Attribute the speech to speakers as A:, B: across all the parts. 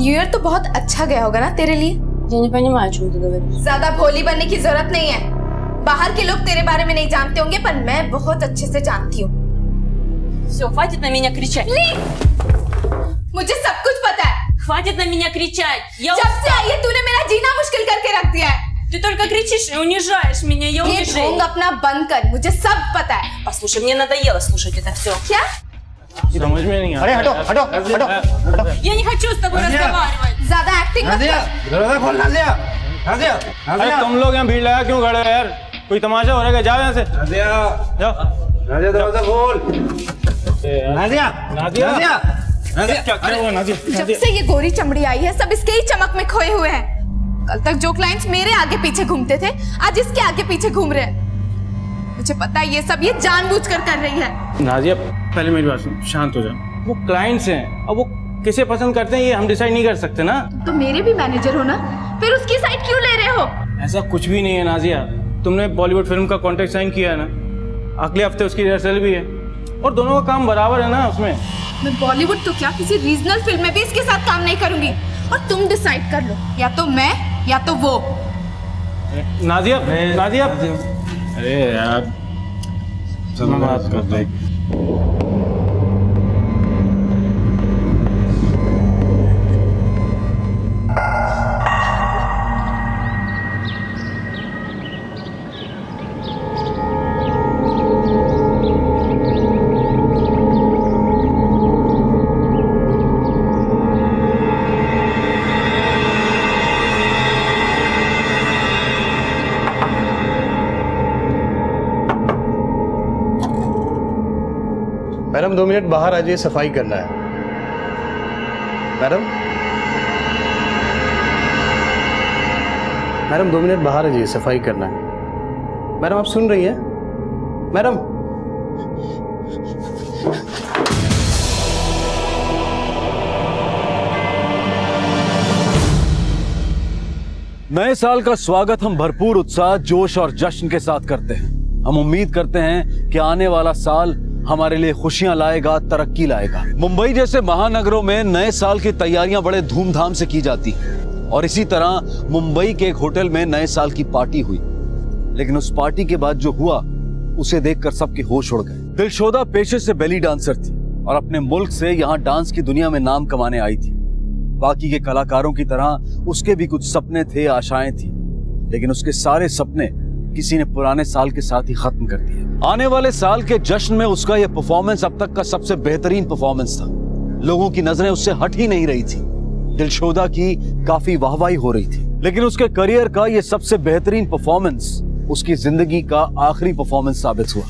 A: New year तो बहुत अच्छा गया होगा ना तेरे लिए?
B: Я не понимаю, о чем ты говоришь.
A: ज्यादा भोली बनने की जरूरत नहीं है। बाहर के लोग तेरे बारे में नहीं जानते होंगे, पर मैं बहुत अच्छे से जानती हूँ।
B: Все, хватит на меня кричать.
A: मुझे सब कुछ पता है।
B: Хватит на меня кричать. Я
A: जब से आई है तूने मेरा जीना मुश्किल करके रख दिया है।
B: Ты только кричишь и унижаешь меня. Я
A: ये ढोंग अपना बंद कर, मुझे सब पता है।
B: Послушай, мне надоело слушать это все.
A: क्या?
C: समझ में नहीं आ
D: अरे हटो हटो हटो हटो।
B: Я не хочу с тобой разговаривать.
A: ज्यादा एक्टिंग मत
D: नाज़िया,
A: कर।
D: दरवाजा खोल नाज़िया। नाज़िया,
C: अरे
D: नाज़िया।
C: तुम लोग यहाँ भीड़ लगा क्यों खड़े हो यार? कोई तमाशा हो रहा है क्या? जाओ यहाँ से,
D: नाज़िया,
C: जाओ।
D: नाज़िया दरवाजा खोल। नाज़िया,
C: नाज़िया,
D: नाज़िया, नाज़िया।
C: क्या हुआ नाज़िया?
A: जब से ये गोरी चमड़ी आई है, सब इसके ही चमक में खोए हुए हैं। कल तक जो क्लाइंट्स मेरे आगे पीछे घूमते थे, आज इसके आगे पीछे घूम रहे हैं। मुझे पता है ये सब ये जानबूझकर कर रही है।
C: नाज़िया पहले मेरी बात सुन, शांत हो जाओ। वो क्लाइंट्स हैं, अब वो किसे पसंद करते हैं ये हम डिसाइड नहीं कर सकते ना।
A: तो मेरे भी मैनेजर हो ना, फिर उसकी साइड क्यों ले रहे हो?
C: ऐसा कुछ भी नहीं है नाज़िया। तुमने बॉलीवुड फिल्म का कॉन्ट्रैक्ट साइन किया है ना, अगले हफ्ते उसकी रिहर्सल भी है और दोनों का काम बराबर है ना उसमें।
A: मैं बॉलीवुड तो क्या किसी रीजनल फिल्म में भी इसके साथ काम नहीं करूंगी। और तुम डिसाइड कर लो, या तो मैं या तो वो।
C: नाज़िया, नाज़िया, अरे यार चलो बात करते हैं।
E: मैडम 2 मिनट बाहर आ जाइए, सफाई करना है। मैडम, मैडम 2 मिनट बाहर आ जाइए, सफाई करना है। मैडम आप सुन रही हैं? मैडम,
F: नए साल का स्वागत हम भरपूर उत्साह, जोश और जश्न के साथ करते हैं। हम उम्मीद करते हैं कि आने वाला साल हमारे लिए खुशियां लाएगा, तरक्की लाएगा। मुंबई जैसे महानगरों में नए साल की तैयारियां बड़े धूमधाम से की जाती हैं और इसी तरह मुंबई के एक होटल में नए साल की पार्टी हुई। लेकिन उस पार्टी के बाद जो हुआ उसे देखकर सबके होश उड़ गए। दिलशोदा पेशे से बेली डांसर थी और अपने मुल्क से यहाँ डांस की दुनिया में नाम कमाने आई थी। बाकी के कलाकारों की तरह उसके भी कुछ सपने थे, आशाएं थी, लेकिन उसके सारे सपने किसी ने पुराने साल के साथ ही खत्म कर दिए। आने वाले साल के जश्न में उसका यह परफॉर्मेंस अब तक का सबसे बेहतरीन परफॉर्मेंस था। लोगों की नजरें उससे हट ही नहीं रही थी। दिलशोदा की काफी वाहवाही हो रही थी, लेकिन उसके करियर का यह सबसे बेहतरीन परफॉर्मेंस उसकी जिंदगी का आखिरी परफॉर्मेंस साबित हुआ।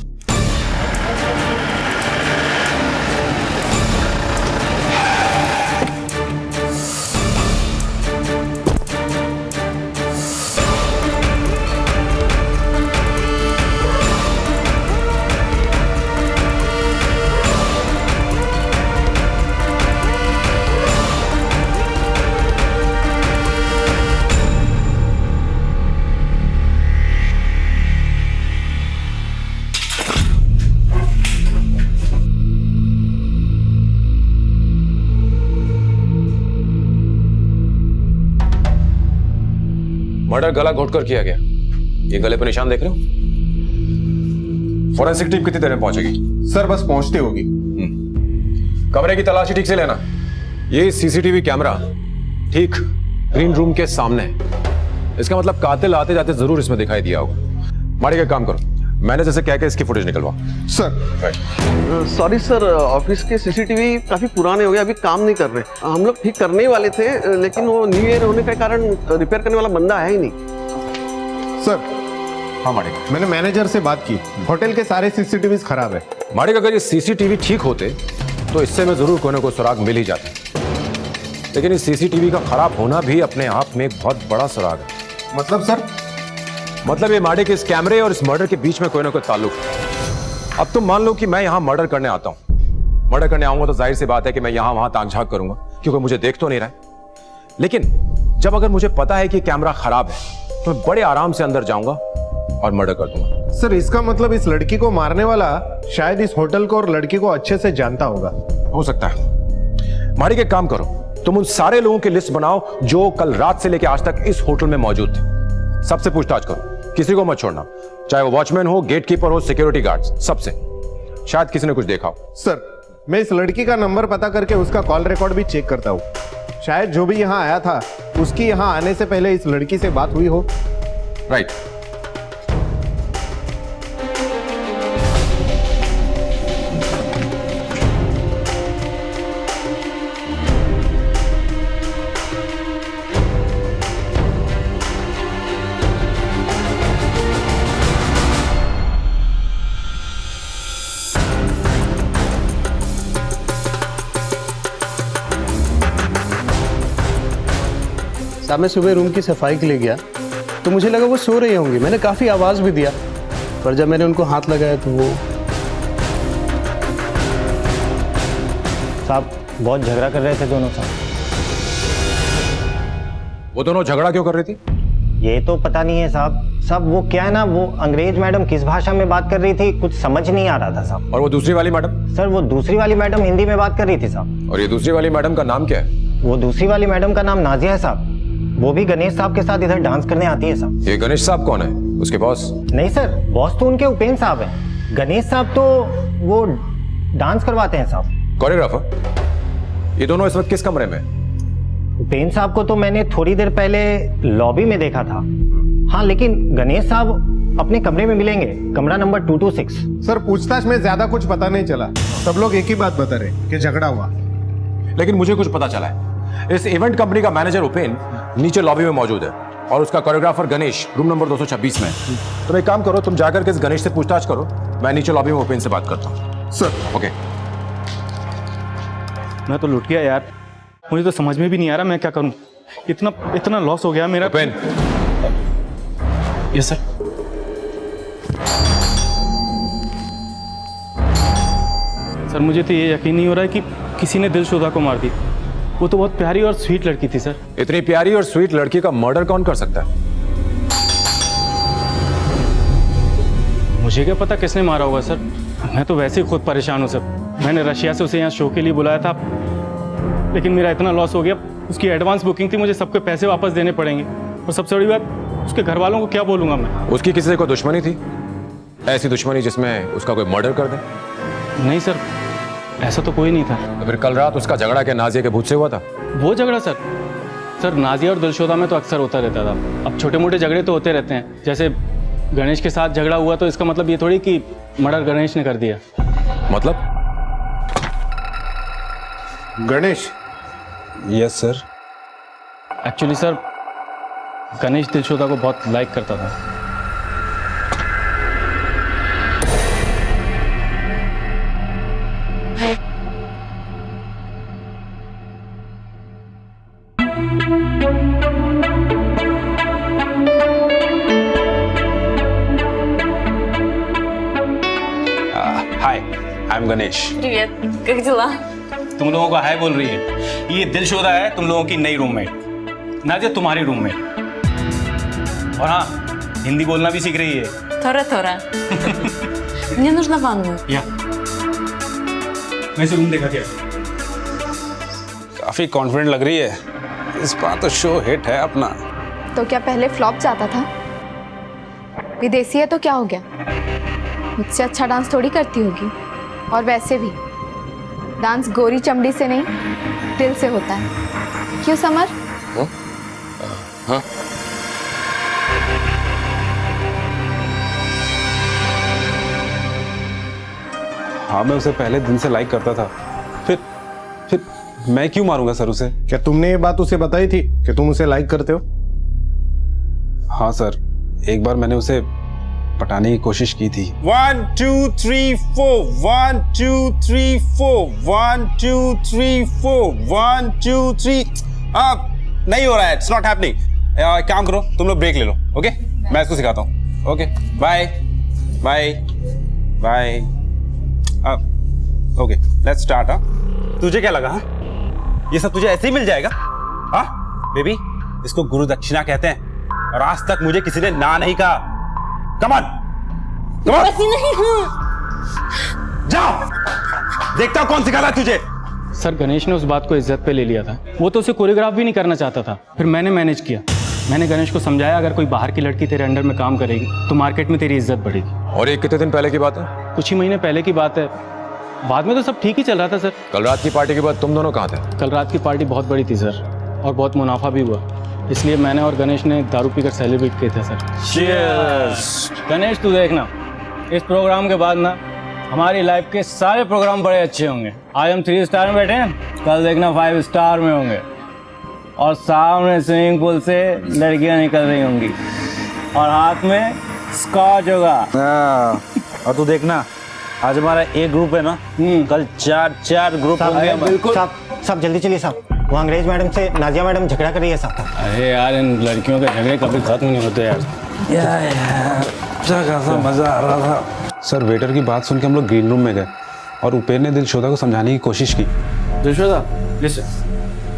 G: मर्डर गला घोटकर किया गया। ये गले पर निशान देख रहे हो? फॉरेंसिक टीम कितनी देर में पहुंचेगी?
H: सर बस पहुंचते होगी।
G: कमरे की तलाशी ठीक से लेना। ये सीसीटीवी कैमरा ठीक ग्रीन रूम के सामने है। इसका मतलब कातिल आते जाते जरूर इसमें दिखाई दिया होगा। माड़ी का काम करो, मैनेजर से कह के इसकी फुटेज निकलवा।
H: सर
I: सॉरी सर, ऑफिस के सीसीटीवी काफी पुराने हो गए, अभी काम नहीं कर रहे। हम लोग ठीक करने ही वाले थे, लेकिन वो न्यू ईयर होने के कारण रिपेयर करने वाला बंदा है ही नहीं।
H: सर,
G: हाँ माड़ी,
H: मैंने मैनेजर से बात की, होटल के सारे सीसीटीवी खराब है।
G: माड़ी अगर ये सीसीटीवी ठीक होते तो इससे में जरूर कोई ना कोई सुराग मिल ही जाते, लेकिन इस सीसीटीवी का खराब होना भी अपने आप में एक बहुत बड़ा सुराग है।
H: मतलब सर?
G: मतलब ये माड़े के इस कैमरे और इस मर्डर के बीच में कोई ना कोई ताल्लुक है। अब तुम मान लो कि मैं यहाँ मर्डर करने आता हूँ। मर्डर करने आऊंगा तो जाहिर सी बात है कि मैं यहाँ वहां ताक झांक करूंगा, क्योंकि मुझे देख तो नहीं रहा है। लेकिन जब अगर मुझे पता है कि कैमरा खराब है तो मैं बड़े आराम से अंदर जाऊंगा और मर्डर कर दूंगा।
H: सर इसका मतलब इस लड़की को मारने वाला शायद इस होटल को और लड़की को अच्छे से जानता होगा।
G: हो सकता है। माड़ी के काम करो, तुम उन सारे लोगों की लिस्ट बनाओ जो कल रात से लेकर आज तक इस होटल में मौजूद थे। सबसे पूछताछ करो, किसी को मत छोड़ना, चाहे वो वॉचमैन हो, गेटकीपर हो, सिक्योरिटी गार्ड्स, सबसे। शायद किसी ने कुछ देखा हो।
H: सर, मैं इस लड़की का नंबर पता करके उसका कॉल रिकॉर्ड भी चेक करता हूँ। शायद जो भी यहाँ आया था उसकी यहाँ आने से पहले इस लड़की से बात हुई हो।
G: राइट।
E: साहब मैं सुबह रूम की सफाई के लिए गया तो मुझे लगा वो सो रही होंगी। मैंने काफ़ी आवाज़ भी दिया, पर जब मैंने उनको हाथ लगाया तो वो
J: साहब बहुत झगड़ा कर रहे थे दोनों साहब।
G: वो दोनों झगड़ा क्यों कर रही थी?
J: ये तो पता नहीं है साहब। साहब वो क्या है ना, वो अंग्रेज मैडम किस भाषा में बात कर रही थी कुछ समझ नहीं आ रहा था साहब।
G: और वो दूसरी वाली मैडम?
J: सर वो दूसरी वाली मैडम हिंदी में बात कर रही थी साहब।
G: और ये दूसरी वाली मैडम का नाम क्या है?
J: वो दूसरी वाली मैडम का नाम नाजिया है साहब। वो भी गणेश साहब के साथ इधर डांस करने आती है साहब।
G: ये गणेश साहब कौन है? उसके बॉस?
J: नहीं सर, बॉस तो उनके उपेंद्र साहब हैं। गणेश साहब तो वो डांस करवाते हैं साहब।
G: कोरियोग्राफर? ये दोनों इस वक्त किस कमरे में?
J: उपेंद्र साहब को तो मैंने थोड़ी देर पहले लॉबी में देखा था। हाँ, लेकिन गणेश साहब अपने कमरे में मिलेंगे, कमरा नंबर 226।
H: सर पूछताछ में ज्यादा कुछ पता नहीं चला, सब लोग एक ही बात बता रहे कि झगड़ा हुआ।
G: लेकिन मुझे कुछ पता चला है। इस इवेंट कंपनी का मैनेजर उपेंद्र नीचे लॉबी में मौजूद है और उसका कोरियोग्राफर गणेश रूम नंबर 226 में है। तुम एक काम करो, तुम जाकर के इस गणेश से पूछताछ करो, मैं नीचे लॉबी में उपेंद्र से बात करता हूँ।
H: Sir
G: okay.
C: मैं तो लुट गया यार, मुझे तो समझ में भी नहीं आ रहा मैं क्या करूं। इतना लॉस हो गया मेरा।
G: उपेंद्र।
C: Yes sir. सर मुझे तो ये यकीन नहीं हो रहा है कि किसी ने दिलशोदा को मार दी। वो तो बहुत प्यारी और स्वीट लड़की थी सर।
G: इतनी प्यारी और स्वीट लड़की का मर्डर कौन कर सकता है?
C: मुझे क्या पता किसने मारा होगा सर। मैं तो वैसे ही खुद परेशान हूँ सर। मैंने रशिया से उसे यहाँ शो के लिए बुलाया था, लेकिन मेरा इतना लॉस हो गया। उसकी एडवांस बुकिंग थी, मुझे सबके पैसे वापस देने पड़ेंगे। और सबसे बड़ी बात, उसके घर वालों को क्या बोलूँगा मैं।
G: उसकी किसी से कोई दुश्मनी थी? ऐसी दुश्मनी जिसमें उसका कोई मर्डर कर दे?
C: नहीं सर, ऐसा तो कोई नहीं था।
G: तो फिर कल रात उसका झगड़ा क्या नाजिया के भूत से हुआ था?
C: वो झगड़ा सर नाजिया और दिलशोदा में तो अक्सर होता रहता था। अब छोटे मोटे झगड़े तो होते रहते हैं। जैसे गणेश के साथ झगड़ा हुआ तो इसका मतलब ये थोड़ी कि मर्डर गणेश ने कर दिया।
G: मतलब?
H: Ganesh?
G: Yes sir.
C: Actually sir, Ganesh Dilshoda को बहुत लाइक करता था।
F: Hi, I am Ganesh.
B: Привет, как дела?
C: तुम लोगों को हाय बोल रही है। ये दिलशोदा है तुम लोगों की नई रूममेट। नाजिया तुम्हारी रूममेट। और हाँ, हिंदी बोलना भी सीख रही है।
B: थोड़ा Мне нужна ванную.
C: या मैं इसे रूम देखा क्या?
F: काफी कॉन्फिडेंट लग रही है। इस बार तो शो हिट है अपना।
A: तो क्या पहले फ्लॉप जाता था? विदेशी है तो क्या हो गया? मुझसे अच्छा डांस थोड़ी करती होगी। और वैसे भी डांस गोरी चमड़ी से नहीं, दिल से होता है। क्यों समर?
F: हाँ। हाँ, मैं उसे पहले दिन से लाइक करता था। फिर मैं क्यों मारूंगा सर उसे?
H: क्या तुमने ये बात उसे बताई थी कि तुम उसे लाइक करते हो?
F: हाँ सर, एक बार मैंने उसे पटाने की कोशिश की थी।
K: 1 2 3 4 1 2 3 4 1 2 3 4 1 2 3। नहीं हो रहा है, इट्स नॉट हैपनिंग। काम करो, तुम लोग ब्रेक ले लो। ओके, मैं इसको सिखाता हूँ। Okay, bye bye bye. Okay, let's start. तुझे क्या लगा? ये सब तुझे ऐसे ही मिल जाएगा? हाँ बेबी, इसको गुरु दक्षिणा कहते हैं और आज तक मुझे किसी ने ना नहीं कहा। Come on, come on.
B: वैसी नहीं हूँ।
K: जाओ, देखता हूं कौन सिखाता है तुझे।
C: सर गणेश ने उस बात को इज्जत पे ले लिया था। वो तो उसे कोरियोग्राफ भी नहीं करना चाहता था। फिर मैंने मैनेज किया। मैंने गणेश को समझाया अगर कोई बाहर की लड़की तेरे अंडर में काम करेगी तो मार्केट में तेरी इज्जत बढ़ेगी।
G: और ये कितने दिन पहले की बात है?
C: कुछ ही महीने पहले की बात है। बाद में तो सब ठीक ही चल रहा था सर।
G: कल रात की पार्टी के बाद तुम दोनों कहाँ थे?
C: कल रात की पार्टी बहुत बड़ी थी सर, और बहुत मुनाफा भी हुआ, इसलिए मैंने और गणेश ने दारू पीकर सेलिब्रेट किए थे सर। गणेश तू देखना, इस प्रोग्राम के बाद ना हमारी लाइफ के सारे प्रोग्राम बड़े अच्छे होंगे। आज हम 3 स्टार में बैठे हैं, कल देखना 5 स्टार में होंगे, और सामने स्विमिंग पूल से लड़कियां निकल रही होंगी और हाथ में स्कॉच होगा।
K: और तू देखना, आज हमारा एक ग्रुप है ना, कल 4 ग्रुप होंगे।
J: बिल्कुल सब जल्दी चलिए साहब, वो अंग्रेज मैडम से नाजिया मैडम झगड़ा कर रही है साहब।
C: अरे यार इन लड़कियों के झगड़े कभी खत्म नहीं होते यार।
K: अच्छा मजा आ रहा था।
F: सर वेटर की बात सुन के हम लोग ग्रीन रूम में गए और उपेर ने दिलशोदा को समझाने की कोशिश की।
C: दिलशोदा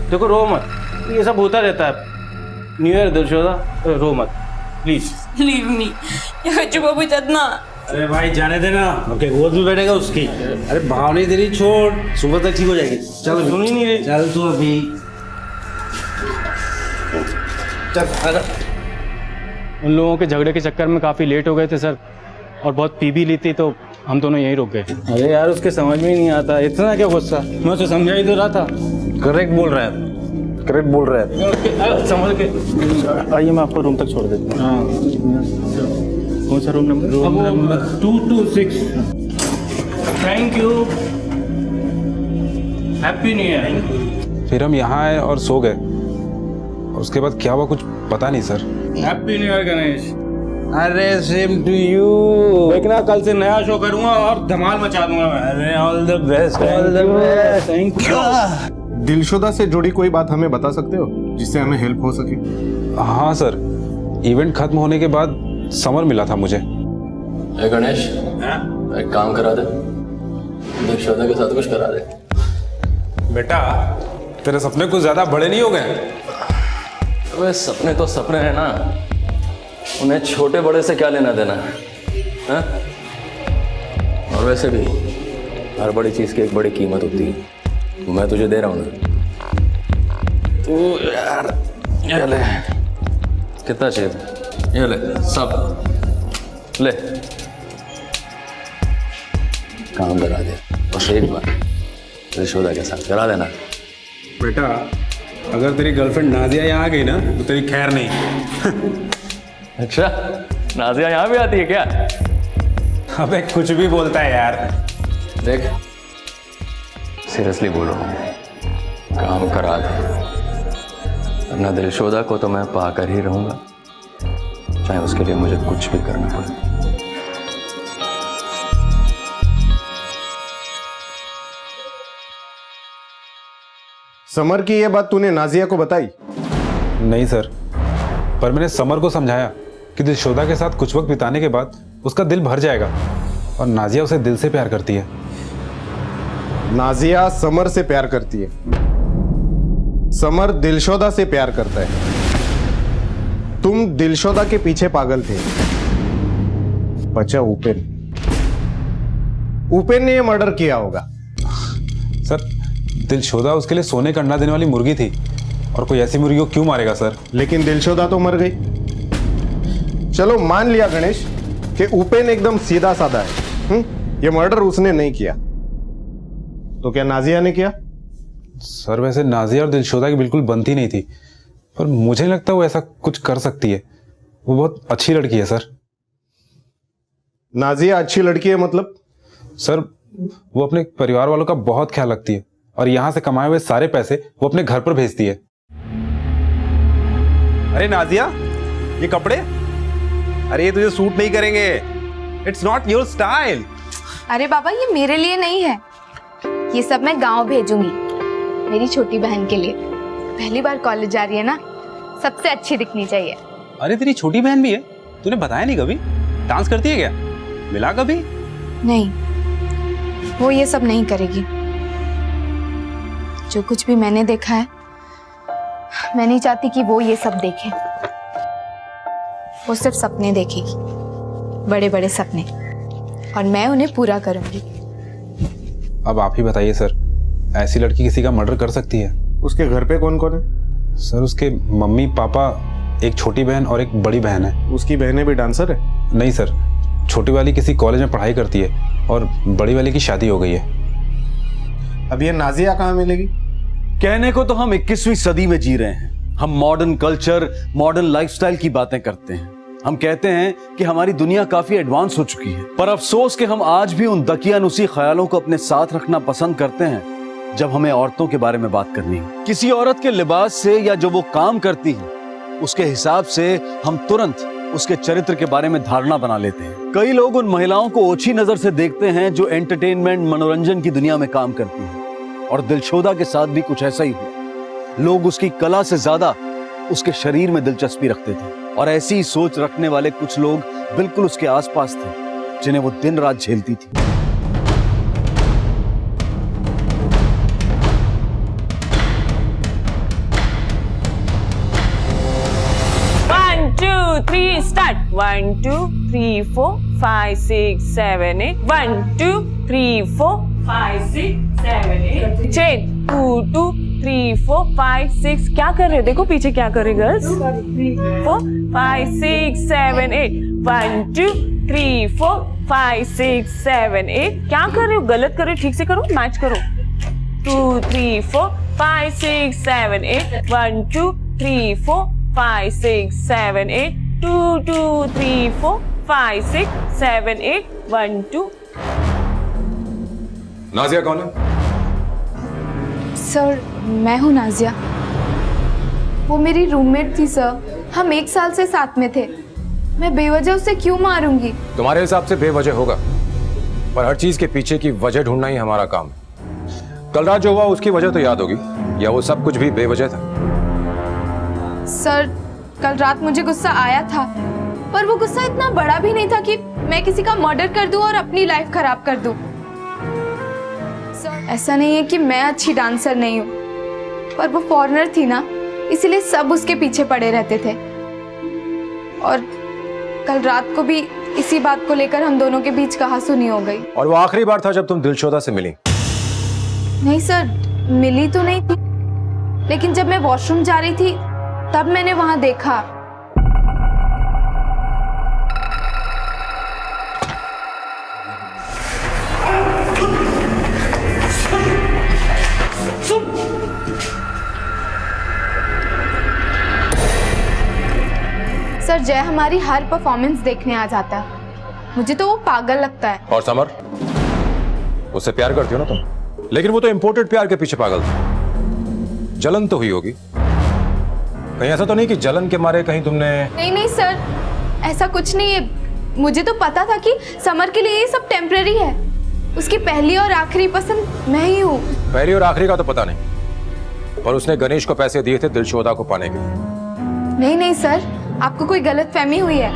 C: देखो, रो मत, ये सब होता रहता है। न्यू ईयर दिलशोदा, रो मत प्लीज।
B: Leave me. Я хочу побыть одна.
K: अरे भाई जाने देना, ओके गोद में बैठेगा उसकी। अरे भाव नहीं तेरी, छोड़, सुबह तक ठीक हो जाएगी। चल
C: सुन ही नहीं रही।
K: चल तू अभी चल।
C: उन लोगों के झगड़े के चक्कर में काफ़ी लेट हो गए थे सर, और बहुत पी भी ली थी, तो हम दोनों यहीं रुक गए। अरे यार उसके समझ में ही नहीं आता, इतना क्या गुस्सा, मैं उसे समझा ही तो रहा था।
K: करेक्ट बोल रहा है, करेक्ट बोल रहा है।
C: समझ के आइए, मैं आपको रूम तक छोड़ देता हूँ। कौन सा room number? Room number 226। Thank you, happy new year.
F: फिर हम यहाँ आए और सो गए, और उसके बाद क्या हुआ कुछ पता नहीं sir.
C: Happy new year Ganesh.
K: अरे सेम टू यू।
C: देखना कल से नया शो करूंगा और धमाल मचा दूंगा मैं।
K: अरे all the best, all the best.
C: Thank you.
H: Dilshoda से जुड़ी कोई बात हमें बता सकते हो जिससे हमें हेल्प हो सके?
F: हाँ सर, इवेंट खत्म होने के बाद समर मिला था मुझे।
L: गणेश एक काम करा दे, दिलशोदा के साथ कुछ करा दे।
G: बेटा तेरे सपने कुछ ज्यादा बड़े नहीं हो गए?
L: अबे सपने तो सपने हैं ना, उन्हें छोटे बड़े से क्या लेना देना है? और वैसे भी हर बड़ी चीज की एक बड़ी कीमत होती है। मैं तुझे दे रहा हूँ ना, तू यार ये ले। कितना चाहिए? ये ले, सब ले। काम करा दे, बस एक बार दिलशोदा के साथ करा देना।
G: बेटा अगर तेरी गर्लफ्रेंड नाजिया यहाँ आ गई ना तो तेरी खैर नहीं।
L: अच्छा, नाजिया यहाँ भी आती है क्या?
G: अबे कुछ भी बोलता है यार।
L: देख सीरियसली बोल रहा हूँ, काम करा दे, वरना दिलशोदा को तो मैं पाकर ही रहूंगा, चाहे उसके लिए मुझे कुछ भी करना पड़े।
H: समर की ये बात तूने नाजिया को बताई?
F: नहीं सर, पर मैंने समर को समझाया कि दिलशोदा के साथ कुछ वक्त बिताने के बाद उसका दिल भर जाएगा, और नाजिया उसे दिल से प्यार करती है।
H: नाजिया समर से प्यार करती है, समर दिलशोदा से प्यार करता है। तुम दिलशोदा के पीछे पागल थे। बचा उपेन, उपेन ने ये मर्डर किया होगा।
F: सर दिलशोदा उसके लिए सोने का अंडा देने वाली मुर्गी थी, और कोई ऐसी मुर्गी को क्यों मारेगा सर?
H: लेकिन दिलशोदा तो मर गई। चलो मान लिया गणेश कि उपेन एकदम सीधा साधा है, ये मर्डर उसने नहीं किया, तो क्या नाजिया ने किया?
F: सर वैसे नाजिया और दिलशोदा की बिल्कुल बनती नहीं थी, पर मुझे नहीं लगता वो ऐसा कुछ कर सकती है। वो बहुत अच्छी लड़की है सर।
H: नाजिया अच्छी लड़की है मतलब?
F: सर वो अपने परिवार वालों का बहुत ख्याल रखती है, और यहाँ से कमाए हुए सारे पैसे वो अपने घर पर भेजती है।
G: अरे नाजिया ये कपड़े, अरे ये तुझे सूट नहीं करेंगे, इट्स नॉट योर स्टाइल।
A: अरे बाबा ये मेरे लिए नहीं है, ये सब मैं गांव भेजूंगी मेरी छोटी बहन के लिए। पहली बार कॉलेज जा रही है ना, सबसे अच्छी दिखनी चाहिए।
K: अरे तेरी छोटी बहन भी है, तूने बताया नहीं कभी? डांस करती है क्या? मिला कभी?
A: नहीं, वो ये सब नहीं करेगी। जो कुछ भी मैंने देखा है, मैं नहीं चाहती कि वो ये सब देखे। वो सिर्फ सपने देखेगी, बड़े बड़े सपने, और मैं उन्हें पूरा करूंगी।
F: अब आप ही बताइए सर,
K: ऐसी लड़की किसी का मर्डर कर सकती है?
H: उसके घर पे कौन कौन है?
K: सर उसके मम्मी पापा, एक छोटी बहन और एक बड़ी बहन है।
H: उसकी बहनें भी डांसर है?
K: नहीं सर, छोटी वाली किसी कॉलेज में पढ़ाई करती है और बड़ी वाली की शादी हो गई है।
H: अब ये नाजिया कहाँ मिलेगी?
F: कहने को तो हम 21वीं सदी में जी रहे हैं। हम मॉडर्न कल्चर, मॉडर्न लाइफस्टाइल की बातें करते हैं। हम कहते हैं कि हमारी दुनिया काफी एडवांस हो चुकी है, पर अफसोस कि हम आज भी उन दकियानुसी ख्यालों को अपने साथ रखना पसंद करते हैं जब हमें औरतों के बारे में बात करनी है। किसी औरत के लिबास से या जो वो काम करती है उसके हिसाब से हम तुरंत उसके चरित्र के बारे में धारणा बना लेते हैं। कई लोग उन महिलाओं को ओछी नजर से देखते हैं जो एंटरटेनमेंट, मनोरंजन की दुनिया में काम करती हैं। और दिलशोदा के साथ भी कुछ ऐसा ही हुआ। लोग उसकी कला से ज्यादा उसके शरीर में दिलचस्पी रखते थे और ऐसी ही सोच रखने वाले कुछ लोग बिल्कुल उसके आसपास थे जिन्हें वो दिन रात झेलती थी।
B: One, two, three, start. 1, 2, 3, 4, 5, 6, 7, 8. 1, 2, 3, 4, 5, 6, 7, 8. Change. 2, 2, 3, 4, 5, 6. क्या कर रहे हो? देखो पीछे क्या कर रहे गर्ल्स? 4, 5, 6, 7, 8. 1, 2, 3, 4, 5, 6, 7, 8. क्या कर रहे हो? गलत कर रहे हो, ठीक से करो, मैच करो. 2, 3, 4, 5, 6, 7, 8. 1, 2, 3, 4, 5, 6, 7, 8. 2, 2, 3, 4, 5, 6, 7, 8. 1, 2.
G: नाजिया कौन है?
A: सर मैं हूँ नाजिया। वो मेरी रूममेट थी सर, हम 1 साल से साथ में थे। मैं बेवजह उसे क्यों मारूंगी?
G: तुम्हारे हिसाब से बेवजह होगा, पर हर चीज के पीछे की वजह ढूंढना ही हमारा काम है। कल रात जो हुआ उसकी वजह तो याद होगी, या वो सब कुछ भी बेवजह था?
A: सर कल रात मुझे गुस्सा आया था, पर वो गुस्सा इतना बड़ा भी नहीं था कि मैं किसी का मर्डर कर दूं और अपनी लाइफ खराब कर दूं। सर ऐसा नहीं है कि मैं अच्छी डांसर नहीं हूँ, पर वो फॉरेनर थी ना, इसीलिए सब उसके पीछे पड़े रहते थे। और कल रात को भी इसी बात को लेकर हम दोनों के बीच कहासुनी हो गई।
G: और वो आखिरी बार था जब तुम दिलशोदा से मिली?
A: नहीं सर, मिली तो नहीं थी, लेकिन जब मैं वॉशरूम जा रही थी तब मैंने वहां देखा। सर जय हमारी हर परफॉर्मेंस देखने आ जाता है, मुझे तो वो पागल लगता है।
G: और समर, उससे प्यार करती हो ना तुम? लेकिन वो तो इंपोर्टेड प्यार के पीछे पागल था। जलन तो हुई होगी, कहीं ऐसा तो नहीं कि जलन के मारे कहीं तुमने?
A: नहीं नहीं सर, ऐसा कुछ नहीं है। मुझे तो पता था कि समर के लिए ये सब टेम्पररी है। उसकी पहली और आखिरी पसंद मैं ही हूँ।
G: पहली और आखिरी का तो पता नहीं, पर उसने गणेश को पैसे दिए थे दिलशोदा को पाने के लिए।
A: नहीं नहीं सर, आपको कोई गलतफहमी हुई है।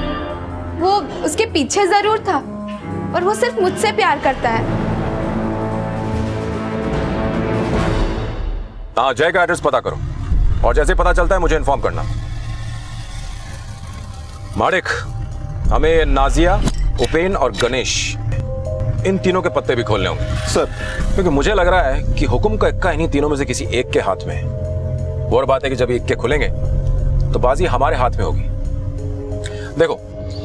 A: वो उसके पीछे जरूर था, और वो सिर्फ मुझसे प्यार करता है।
G: हाँ, जय का एड्रेस पता करो और जैसे पता चलता है मुझे इन्फॉर्म करना। माड़िक, हमें नाजिया, उपेन और गणेश, इन तीनों के पत्ते भी खोलने होंगे
H: सर।
G: क्योंकि मुझे लग रहा है कि हुक्म का इक्का इन्हीं तीनों में से किसी एक के हाथ में है। और बात है कि जब इक्के खुलेंगे तो बाजी हमारे हाथ में होगी। देखो,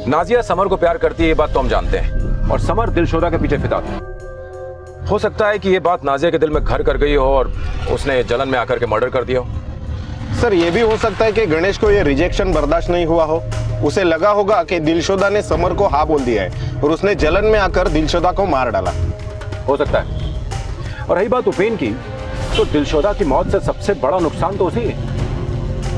G: नाजिया समर को प्यार करती है, ये बात तो हम जानते हैं, और समर दिलशोदा के पीछे फिदा था। हो सकता है कि ये बात नाजिया के दिल में घर कर गई हो और उसने जलन में आकर के मर्डर कर दिया हो।
H: सर ये भी हो सकता है कि गणेश को ये रिजेक्शन बर्दाश्त नहीं हुआ हो। उसे लगा होगा कि दिलशोदा ने समर को हाँ बोल दिया है और उसने जलन में आकर दिलशोदा को मार डाला।
G: हो सकता है। और रही बात उपेन की, तो दिलशोदा की मौत से सबसे बड़ा नुकसान तो उसी है।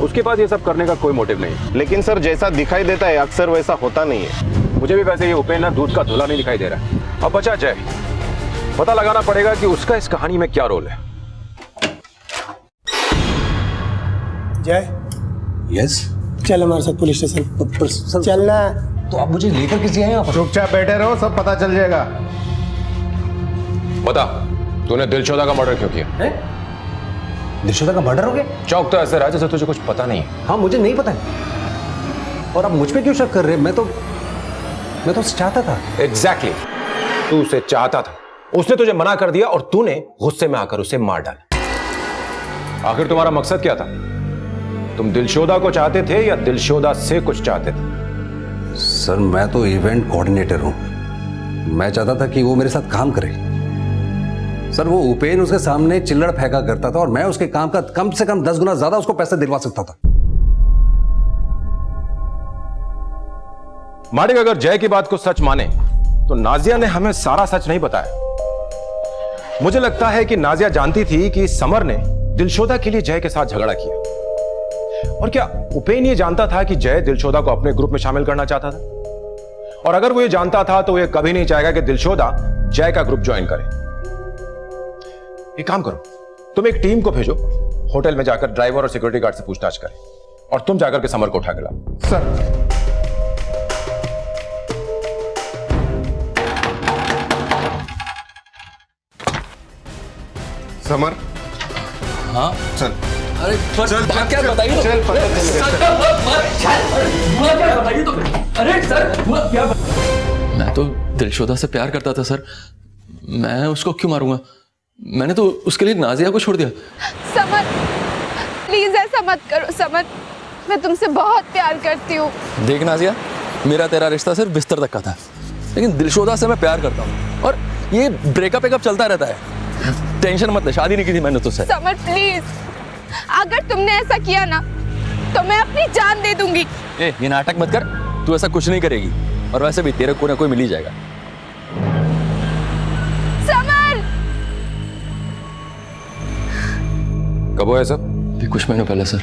G: उसके पास ये सब करने का कोई मोटिव नहीं।
H: लेकिन सर जैसा दिखाई देता है अक्सर वैसा होता नहीं है।
G: मुझे भी वैसे ये उपेन ना दूध का धुला नहीं दिखाई दे रहा है। अब बचा जय, पता लगाना पड़ेगा कि उसका इस कहानी में क्या रोल है।
M: जय,
F: यस,
M: चल हमारे साथ पुलिस स्टेशन। चलना।
F: तो आप मुझे लेकर किसी आए यहाँ पर?
H: चुपचाप बैठे रहो, सब पता चल जाएगा।
G: बता, तूने दिलशोदा का मर्डर क्यों किया?
F: दिलशोदा का मर्डर हो गया?
G: चौक तो ऐसे रहा जैसे तुझे कुछ पता नहीं है।
F: हाँ, मुझे नहीं पता है। और आप मुझ पे क्यों शक कर रहे हैं? मैं तो चाहता था।
G: एग्जैक्टली, तू उसे चाहता था, उसने तुझे मना कर दिया और तूने गुस्से में आकर उसे मार डाला। आखिर तुम्हारा मकसद क्या था? तुम दिलशोदा को चाहते थे या दिलशोदा से कुछ चाहते थे?
N: सर मैं तो इवेंट कोऑर्डिनेटर हूं, मैं चाहता था कि वो मेरे साथ काम करे। सर वो उपेन उसके सामने चिल्लड़ फेंका करता था और मैं उसके काम का कम से कम 10 गुना ज्यादा उसको पैसे दिलवा सकता था।
G: माडिक अगर जय की बात को सच माने तो नाजिया ने हमें सारा सच नहीं बताया। मुझे लगता है कि नाजिया जानती थी कि समर ने दिलशोदा के लिए जय के साथ झगड़ा किया। और क्या उपेन ये जानता था कि जय दिलशोदा को अपने ग्रुप में शामिल करना चाहता था? और अगर वो ये जानता था तो ये कभी नहीं चाहेगा कि दिलशोदा जय का ग्रुप ज्वाइन करे। एक काम करो, तुम एक टीम को भेजो, होटल में जाकर ड्राइवर और सिक्योरिटी गार्ड से पूछताछ करें और तुम जाकर के समर को उठा के लाओ।
H: Sir summer.
L: हाँ
H: चल
L: अरे पर
H: चल,
L: बात
H: चल,
L: क्या
H: चल,
L: बताइए तो?
H: चल, पता चल गया,
L: सर, हुआ क्या बताइए तो? अरे सर हुआ क्या? मैं तो दिलशोदा से प्यार करता था सर, मैं उसको क्यों मारूंगा? मैंने तो उसके लिए नाजिया को छोड़ दिया।
A: समर प्लीज ऐसा मत करो समर, मैं तुमसे बहुत प्यार करती हूँ।
L: देख नाजिया, मेरा तेरा रिश्ता सिर्फ बिस्तर तक का था, लेकिन दिलशोदा से मैं प्यार करता हूँ और ये ब्रेकअप चलता रहता है। टेंशन मत ले, शादी नहीं की थी मैंने तुझसे।
A: समर प्लीज, अगर तुमने ऐसा किया ना तो मैं अपनी जान दे दूंगी।
L: ये नाटक मत कर, तू ऐसा कुछ नहीं करेगी और वैसे भी तेरे को ना कोई मिल ही जाएगा।
A: समर
G: कब हुआ सब?
L: भी कुछ महीनों पहले सर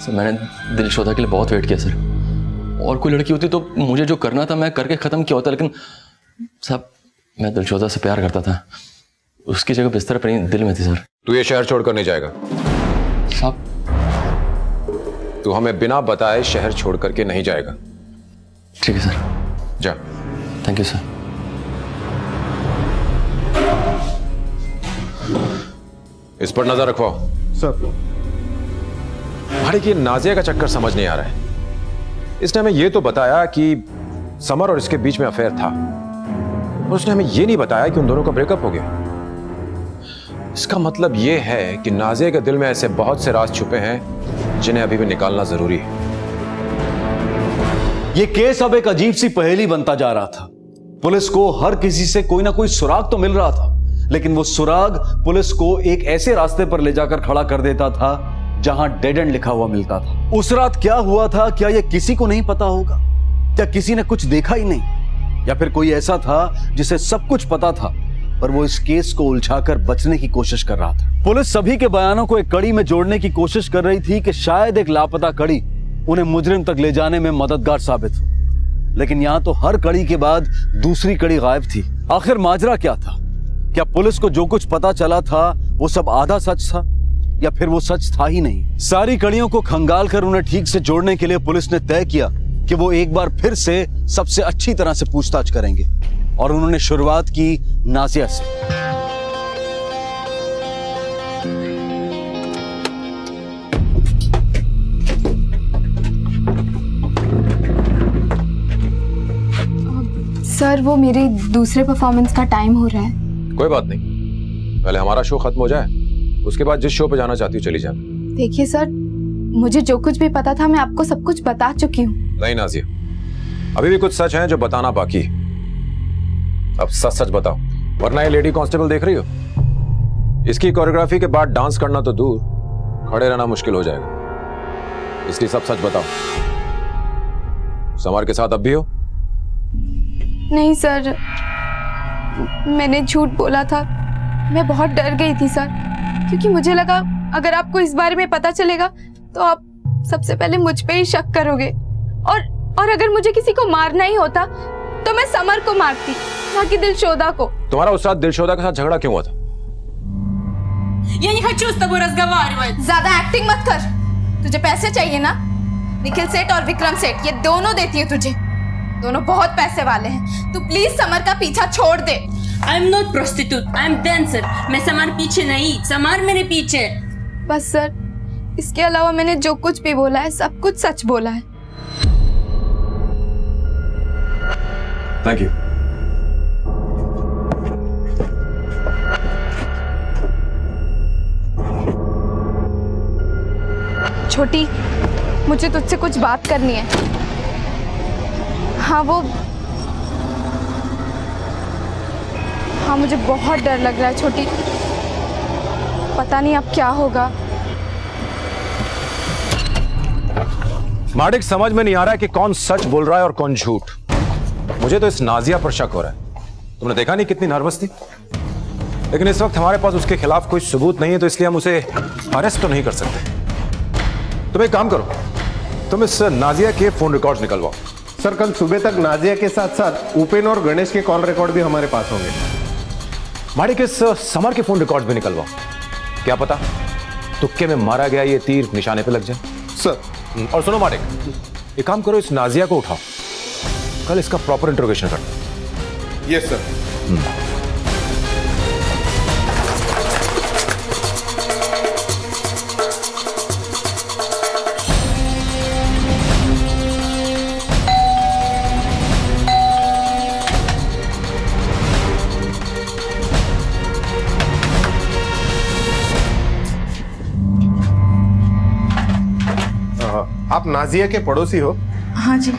L: मैंने दिलशोदा के लिए बहुत वेट किया सर। और कोई लड़की होती तो मुझे जो करना था मैं करके खत्म किया होता, लेकिन साहब मैं दिलशोदा से प्यार करता था, उसकी जगह बिस्तर पर नहीं दिल में थी सर।
G: तू ये शहर छोड़कर नहीं जाएगा
L: साहब।
G: तू हमें बिना बताए शहर छोड़ करके नहीं जाएगा।
L: ठीक है सर,
G: जा।
L: Thank you sir.
G: इस पर नजर रखवाओ
H: सर।
G: भाई कि नाजिया का चक्कर समझ नहीं आ रहा है। इसने हमें यह तो बताया कि समर और इसके बीच में अफेयर था, और उसने हमें यह नहीं बताया कि उन दोनों का ब्रेकअप हो गया। इसका मतलब यह है कि नाजिया के दिल में ऐसे बहुत से राज छुपे हैं जिन्हें अभी भी निकालना जरूरी है।
F: ये केस अब एक अजीब सी पहेली बनता जा रहा था। पुलिस को हर किसी से कोई ना कोई सुराग तो मिल रहा था, लेकिन वो सुराग पुलिस को एक ऐसे रास्ते पर ले जाकर खड़ा कर देता था जहां डेड एंड लिखा हुआ मिलता था। उस रात क्या हुआ था, क्या यह किसी को नहीं पता होगा? क्या किसी ने कुछ देखा ही नहीं? या फिर कोई ऐसा था जिसे सब कुछ पता था पर वो इस केस को उलझाकर बचने की कोशिश कर रहा था? पुलिस सभी के बयानों को एक कड़ी में जोड़ने की कोशिश कर रही थी कि शायद एक लापता कड़ी उन्हें मुजरिम तक ले जाने में मददगार साबित हो, लेकिन यहां तो हर कड़ी के बाद दूसरी कड़ी गायब थी। आखिर माजरा क्या था? क्या पुलिस को जो कुछ पता चला था वो सब आधा सच था, या फिर वो सच था ही नहीं? सारी कड़ियों को खंगाल कर उन्हें ठीक से जोड़ने के लिए पुलिस ने तय किया कि वो एक बार फिर से सबसे अच्छी तरह से पूछताछ करेंगे, और उन्होंने शुरुआत की नाजिया से।
A: सर वो मेरी दूसरे परफॉर्मेंस का टाइम हो रहा है।
G: कोई बात नहीं, पहले हमारा शो खत्म हो जाए, उसके बाद जिस शो पे जाना चाहती हो चली जा।
A: देखिए सर, मुझे जो कुछ भी पता था मैं आपको सब कुछ बता चुकी हूँ।
G: नहीं नाजिया, अभी भी कुछ सच है जो बताना बाकी। अब सच सच बताओ, वरना ये लेडी कांस्टेबल देख रही हो, इसकी कोरियोग्राफी के बाद डांस करना तो दूर, खड़े रहना मुश्किल हो जाएगा। इसलिए सब सच बताओ। समर के साथ अब भी हो?
A: नहीं सर, मैंने झूठ बोला था। मैं बहुत डर गई थी सर, क्योंकि मुझे लगा अगर आपको इस बारे में पता चलेगा तो आप सबसे पहले मुझ पे ही शक करोगे, और अगर मुझे किसी को मारना ही होता तो मैं समर को मारती, ना कि दिलशोदा को।
G: तुम्हारा उस रात दिलशोदा के साथ झगड़ा क्यों हुआ था?
A: Я не хочу с тобой разговаривать। ज्यादा एक्टिंग मत कर। तुझे पैसे चाहिए ना? निखिल सेठ और विक्रम सेठ ये दोनों देती है तुझे। दोनों बहुत पैसे वाले हैं। तू प्लीज समर का पीछा छोड़ दे।
O: I'm not prostitute, I'm dancer. मैं समर पीछे नहीं, समर मेरे पीछे।
A: बस सर, इसके अलावा मैंने जो कुछ भी बोला है सब कुछ सच बोला है।
G: Thank you.
A: छोटी, मुझे तुझसे कुछ बात करनी है। हाँ, मुझे बहुत डर लग रहा है छोटी, पता नहीं अब क्या होगा।
G: माडिक, समझ में नहीं आ रहा है कि कौन सच बोल रहा है और कौन झूठ। मुझे तो इस नाजिया पर शक हो रहा है। तुमने देखा नहीं कितनी नर्वस थी, लेकिन इस वक्त हमारे पास उसके खिलाफ कोई सबूत नहीं है, तो इसलिए हम उसे अरेस्ट तो नहीं कर सकते। तुम एक काम करो, तुम इस नाजिया के फोन रिकॉर्ड्स निकलवाओ।
H: सर, कल सुबह तक नाजिया के साथ साथ उपेन और गणेश के कॉल रिकॉर्ड भी हमारे पास होंगे।
G: माडिक, इस समर के फोन रिकॉर्ड्स भी निकलवाओ। क्या पता तुक्के में मारा गया ये तीर निशाने पे लग जाए।
H: सर,
G: और सुनो माडिक, एक काम करो, इस नाजिया को उठाओ, कल इसका प्रॉपर इंट्रोगेशन करो।
H: Yes sir. आप नाजिया के पड़ोसी हो?
P: हाँ जी।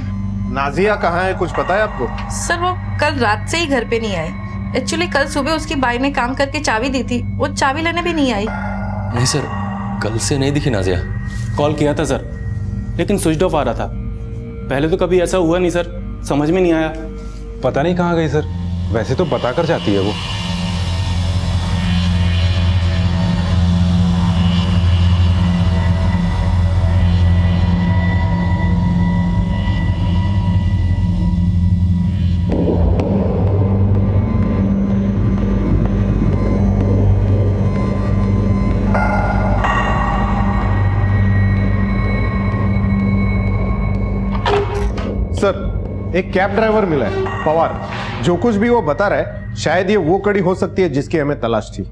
H: नाजिया कहाँ है, कुछ पता है आपको?
P: सर, वो कल रात से ही घर पे नहीं आई। एक्चुअली कल सुबह उसकी बाई ने काम करके चाबी दी थी, वो चाबी लेने भी नहीं आई।
L: नहीं सर, कल से नहीं दिखी नाजिया।
C: कॉल किया था सर, लेकिन स्विच ऑफ आ रहा था। पहले तो कभी ऐसा हुआ नहीं सर, समझ में नहीं आया।
G: पता नहीं कहाँ गई सर, वैसे तो बता कर जाती है वो।
H: सर, एक कैब ड्राइवर मिला है, पवार। जो कुछ भी वो बता रहा है, शायद ये वो कड़ी हो सकती है जिसकी हमें तलाश थी।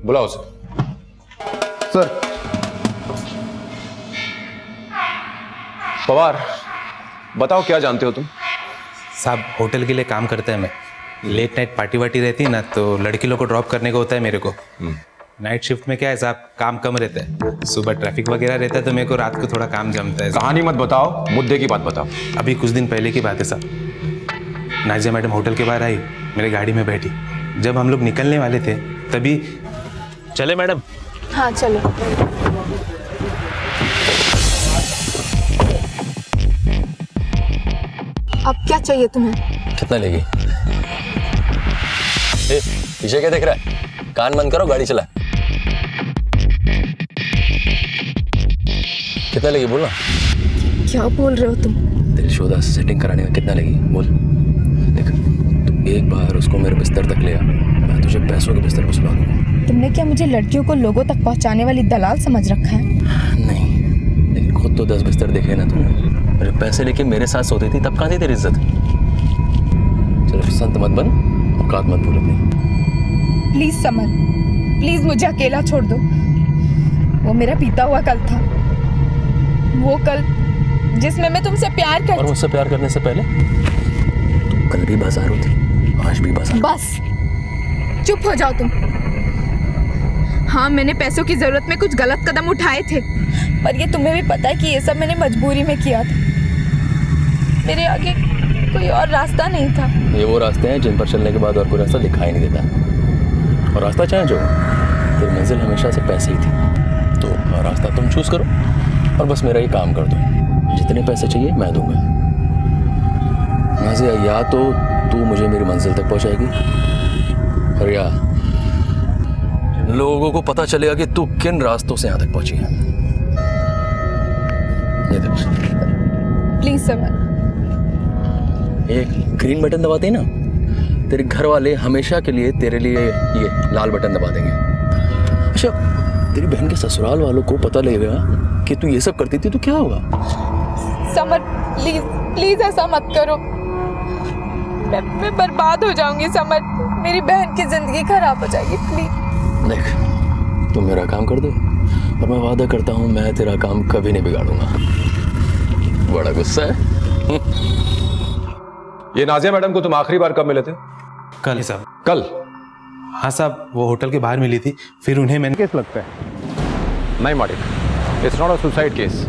G: बुलाओ सर।
H: सर।
G: पवार, बताओ क्या जानते हो तुम?
Q: साहब, होटल के लिए काम करते हैं। मैं लेट नाइट पार्टी वार्टी रहती है ना, तो लड़की लोग को ड्रॉप करने को होता है मेरे को। नाइट शिफ्ट में क्या है साहब, काम कम रहता है। सुबह ट्रैफिक वगैरह रहता है, तो मेरे को रात को थोड़ा काम जमता है।
G: कहानी मत बताओ, मुद्दे की बात बताओ।
Q: अभी कुछ दिन पहले की बात है साहब। नाजिया मैडम होटल के बाहर आई, मेरे गाड़ी में बैठी। जब हम लोग निकलने वाले थे तभी चले मैडम।
A: हाँ चलो। अब क्या चाहिए तुम्हें?
L: कितना लेगी? ए, पीछे क्या देख रहा है? कान बंद करो, गाड़ी चला। कितना लगी बोलना?
A: क्या बोल रहे हो तुम?
L: दिलशोदा से सेटिंग कराने में कितना लगी बोल। देख, तू एक बार उसको मेरे बिस्तर तक ले आ, मैं तुझे पैसों के बिस्तर पर सुला दूंगा।
A: तुमने क्या मुझे लड़कियों को लोगं तक पहुंचाने वाली दलाल समझ रखा है?
L: नहीं, लेकिन खुद तो 10 बिस्तर देखे ना तुमने। मेरे पैसे लेके मेरे साथ सोती थी, तब कहाँ थी तेरी इज्जत? चलो संत मत बन, औकात मत भूल अपनी।
A: प्लीज समर, प्लीज मुझे अकेला छोड़ दो। वो मेरा बीता हुआ कल था, वो कल जिसमें मैं तुमसे प्यार करती।
L: और मुझसे प्यार करने से पहले तुम कल भी बाजारू थी, आज भी बाजार।
A: बस चुप हो जाओ तुम। हाँ, मैंने पैसों की जरूरत में कुछ गलत कदम उठाए थे, पर ये तुम्हें भी पता है कि ये सब मैंने मजबूरी में किया था। मेरे आगे कोई और रास्ता नहीं था।
L: ये वो रास्ते हैं जिन पर चलने के बाद और कोई रास्ता दिखाई नहीं देता। और रास्ता चाहे जो, तेरी मंजिल हमेशा से पैसे ही थी, तो रास्ता तुम चूज करो और बस मेरा ये काम कर दो। जितने पैसे चाहिए मैं दूंगा। नाज़िया, या तो तू मुझे मेरी मंजिल तक पहुंचाएगी, और या लोगों को पता चलेगा कि तू किन रास्तों से यहाँ तक पहुंची है। ये देख,
A: प्लीज समर।
L: एक ग्रीन बटन दबाते ना, तेरे घर वाले हमेशा के लिए तेरे लिए ये लाल बटन दबा देंगे। अच्छा, तेरी बहन के ससुराल वालों को पता लगेगा कि तू ये सब करती थी तो क्या होगा?
A: समर, प्लीज प्लीज ऐसा मत करो। मैं बर्बाद हो जाऊंगी समर, मेरी बहन की जिंदगी खराब हो जाएगी। प्लीज
L: देख, तुम मेरा काम कर दो और मैं वादा करता हूँ मैं तेरा काम कभी नहीं बिगाड़ूंगा। बड़ा गुस्सा है।
G: ये नाजिया मैडम को तुम आखिरी बार कब मिले थे?
Q: कल साहब।
G: कल?
Q: हाँ साहब, वो होटल के बाहर मिली थी, फिर उन्हें मैंने।
H: केस लगता है?
G: नहीं Madik, it's not a suicide case,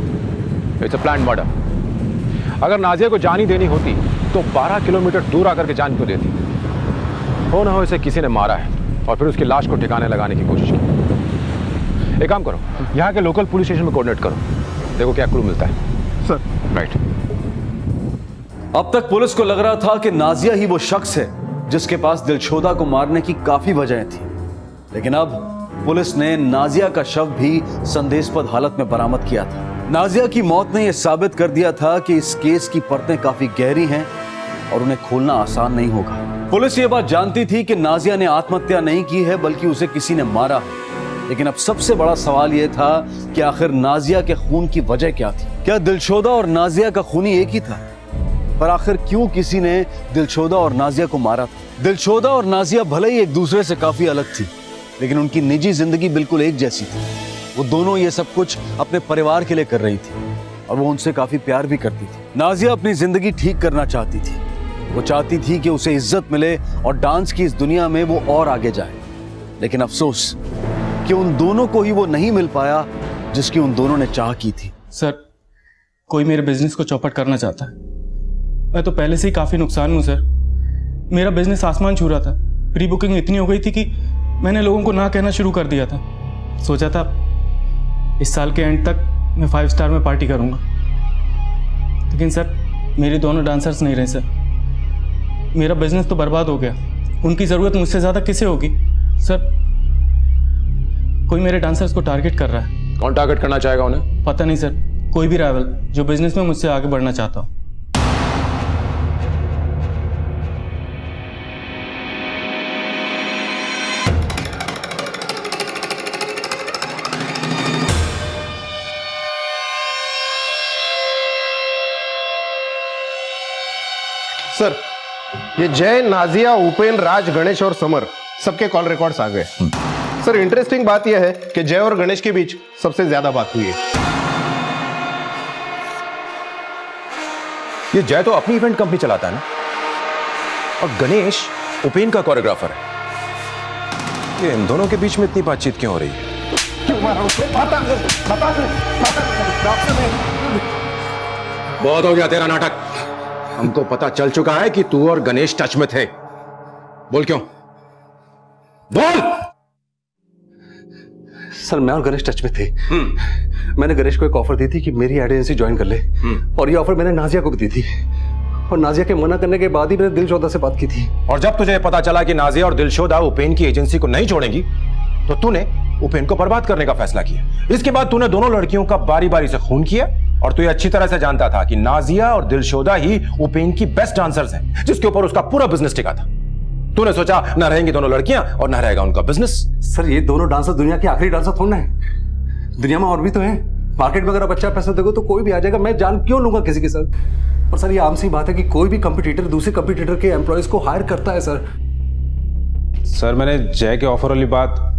G: it's a planned murder. अगर नाजिया को जान ही देनी होती तो 12 किलोमीटर दूर आकर के जान क्यों देती? हो ना हो इसे किसी ने मारा है और फिर उसकी लाश को ठिकाने लगाने की कोशिश की। एक काम करो, यहाँ के लोकल पुलिस स्टेशन में कोऑर्डिनेट करो, देखो क्या क्लू मिलता है।
E: Sir
G: right.
F: अब तक पुलिस को लग रहा था कि नाजिया ही वो शख्स है जिसके पास दिलशोदा को मारने की काफी वजहें थी, लेकिन अब पुलिस ने नाजिया का शव भी संदेहास्पद हालत में बरामद किया था। नाजिया की मौत ने यह साबित कर दिया था कि इस केस की परतें काफी गहरी हैं और उन्हें खोलना आसान नहीं होगा। पुलिस ये बात जानती थी कि नाजिया ने आत्महत्या नहीं की है बल्कि उसे किसी ने मारा है, लेकिन अब सबसे बड़ा सवाल यह था कि आखिर नाजिया के खून की वजह क्या थी? क्या दिलशोदा और नाजिया का खूनी एक ही था? पर आखिर क्यों किसी ने दिलशोदा और नाजिया को मारा था? दिलशोदा और नाजिया भले ही एक दूसरे से काफी अलग थी, लेकिन उनकी निजी जिंदगी बिल्कुल एक जैसी थी। वो दोनों ये सब कुछ अपने परिवार के लिए कर रही थी और वो उनसे काफी प्यार भी करती थी। नाजिया अपनी जिंदगी ठीक करना चाहती थी, वो चाहती थी कि उसे इज्जत मिले और डांस की इस दुनिया में वो और आगे जाए, लेकिन अफसोस कि उन दोनों को ही वो नहीं मिल पाया जिसकी उन दोनों ने चाह की थी।
C: सर, कोई मेरे बिजनेस को चौपट करना चाहता है। मैं तो पहले से ही काफी नुकसान हूं सर। मेरा बिजनेस आसमान छू रहा था। प्री बुकिंग इतनी हो गई थी कि मैंने लोगों को ना कहना शुरू कर दिया था। सोचा था इस साल के एंड तक मैं 5 स्टार में पार्टी करूंगा, लेकिन सर मेरे दोनों डांसर्स नहीं रहे सर। मेरा बिजनेस तो बर्बाद हो गया। उनकी जरूरत मुझसे ज्यादा किसे होगी सर? कोई मेरे डांसर्स को टारगेट कर रहा है।
G: कौन टारगेट करना चाहेगा उन्हें?
C: पता नहीं सर, कोई भी राइवल जो बिजनेस में मुझसे आगे बढ़ना चाहता हो।
H: सर, ये जय, नाजिया, उपेन, राज, गणेश और समर सबके कॉल रिकॉर्ड्स आ गए। सर, इंटरेस्टिंग बात यह है कि जय और गणेश के बीच सबसे ज्यादा बात हुई है।
G: ये जय तो अपनी इवेंट कंपनी चलाता है ना, और गणेश उपेन का कोरियोग्राफर है। ये इन दोनों के बीच में इतनी बातचीत क्यों हो रही है? बहुत हो गया तेरा नाटक। हमको पता चल चुका है कि तू और गणेश टच में थे। बोल क्यों? बोल।
E: सर, मैं और गणेश टच में थे। मैंने गणेश को एक ऑफर दी थी कि मेरी एड एजेंसी ज्वाइन कर ले, और ये ऑफर मैंने नाजिया को भी दी थी, और नाजिया के मना करने के बाद ही मैंने दिलशोदा से बात की थी।
G: और जब तुझे पता चला कि नाजिया और दिलशोदा उपेन की एजेंसी को नहीं छोड़ेंगी, तो तूने उपेन को बर्बाद करने का फैसला किया। इसके बाद तूने दोनों लड़कियों का बारी बारी से खून किया, और तू ये अच्छी तरह से जानता था कि नाजिया और दिलशोदा ही उपेन की बेस्ट डांसर्स हैं, जिसके ऊपर उसका पूरा बिजनेस टिका था। तूने सोचा न रहेंगी दोनों लड़कियां और न रहेगा उनका बिजनेस।
E: सर, ये दोनों डांसर दुनिया के आखिरी डांसर थोड़ा है, दुनिया में और भी तो हैं। मार्केट में अगर आप अच्छा पैसा दोगे तो कोई भी आ जाएगा, मैं जान क्यों लूंगा किसी के साथ? और सर, ये आम सी बात है कि कोई भी कंपटीटर दूसरे कंपटीटर के एम्प्लॉयज को हायर करता है।
K: सर, मैंने जय के ऑफर वाली बात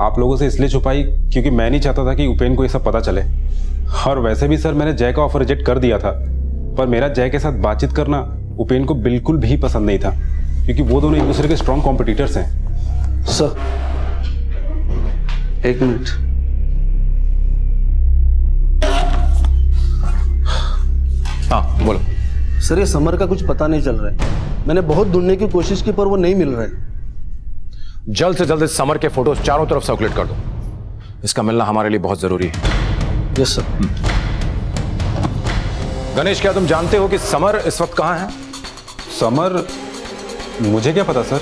K: आप लोगों से इसलिए छुपाई क्योंकि मैं नहीं चाहता था कि उपेन को ये सब पता चले। और वैसे भी सर, मैंने जय का ऑफर रिजेक्ट कर दिया था, पर मेरा जय के साथ बातचीत करना उपेन को बिल्कुल भी पसंद नहीं था, क्योंकि वो दोनों एक दूसरे के स्ट्रॉन्ग कॉम्पिटिटर्स हैं।
E: सर, एक मिनट।
G: हाँ बोलो।
E: सर, ये समर का कुछ पता नहीं चल रहा है। मैंने बहुत ढूंढने की कोशिश की पर वो नहीं मिल रहा है।
G: जल्द से जल्द इस समर के फोटोज चारों तरफ सर्कुलेट कर दो। इसका मिलना हमारे लिए बहुत जरूरी है।
E: Yes sir.
G: गणेश, क्या तुम जानते हो कि समर इस वक्त कहां है?
K: समर? मुझे क्या पता सर।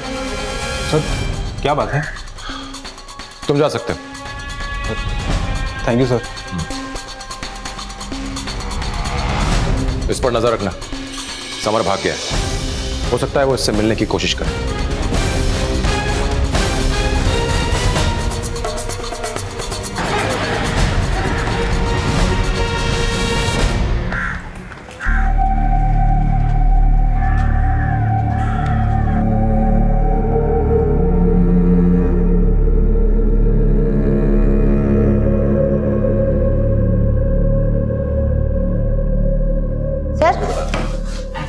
K: सर, क्या बात है?
G: तुम जा सकते हो।
K: Thank you sir.
G: इस पर नजर रखना। समर भाग गया है, हो सकता है वो इससे मिलने की कोशिश करे।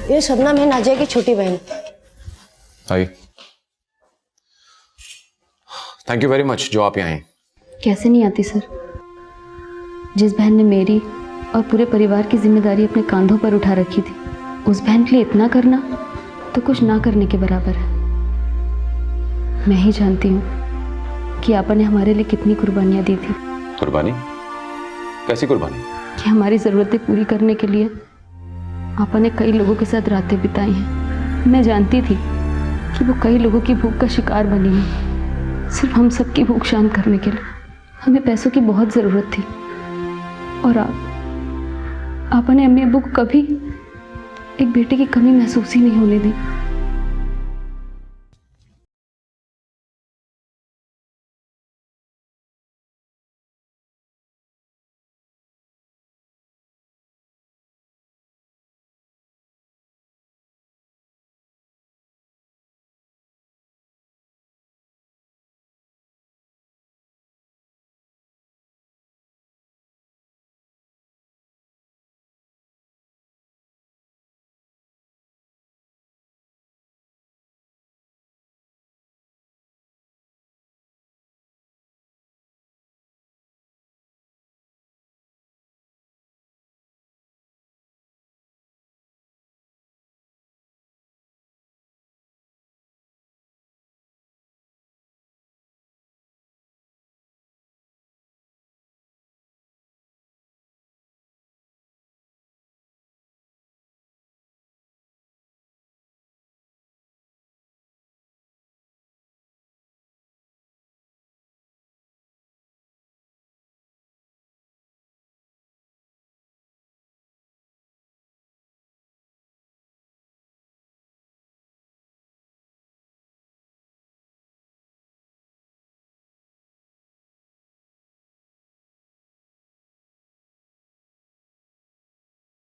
R: ये शबनम है, नाजिया की छोटी बहन।
G: हाय, थैंक यू वेरी मच जो आप यहाँ आए।
R: कैसे नहीं आती सर,
S: जिस बहन ने मेरी और पूरे परिवार की जिम्मेदारी अपने कंधों पर उठा रखी थी, उस बहन के लिए इतना करना तो कुछ ना करने के बराबर है। मैं ही जानती हूँ कि आपा ने हमारे लिए कितनी कुर्बानियाँ दी थी।
G: कुर्बानी? कैसी कुर्बानी?
S: कि हमारी ज़रूरतें पूरी करने के लिए आपा ने कई लोगों के साथ रातें बिताई हैं। मैं जानती थी कि वो कई लोगों की भूख का शिकार बनी है, सिर्फ हम सबकी भूख शांत करने के लिए। हमें पैसों की बहुत ज़रूरत थी और आपा ने अम्मी अब्बू को कभी एक बेटे की कमी महसूस ही नहीं होने दी।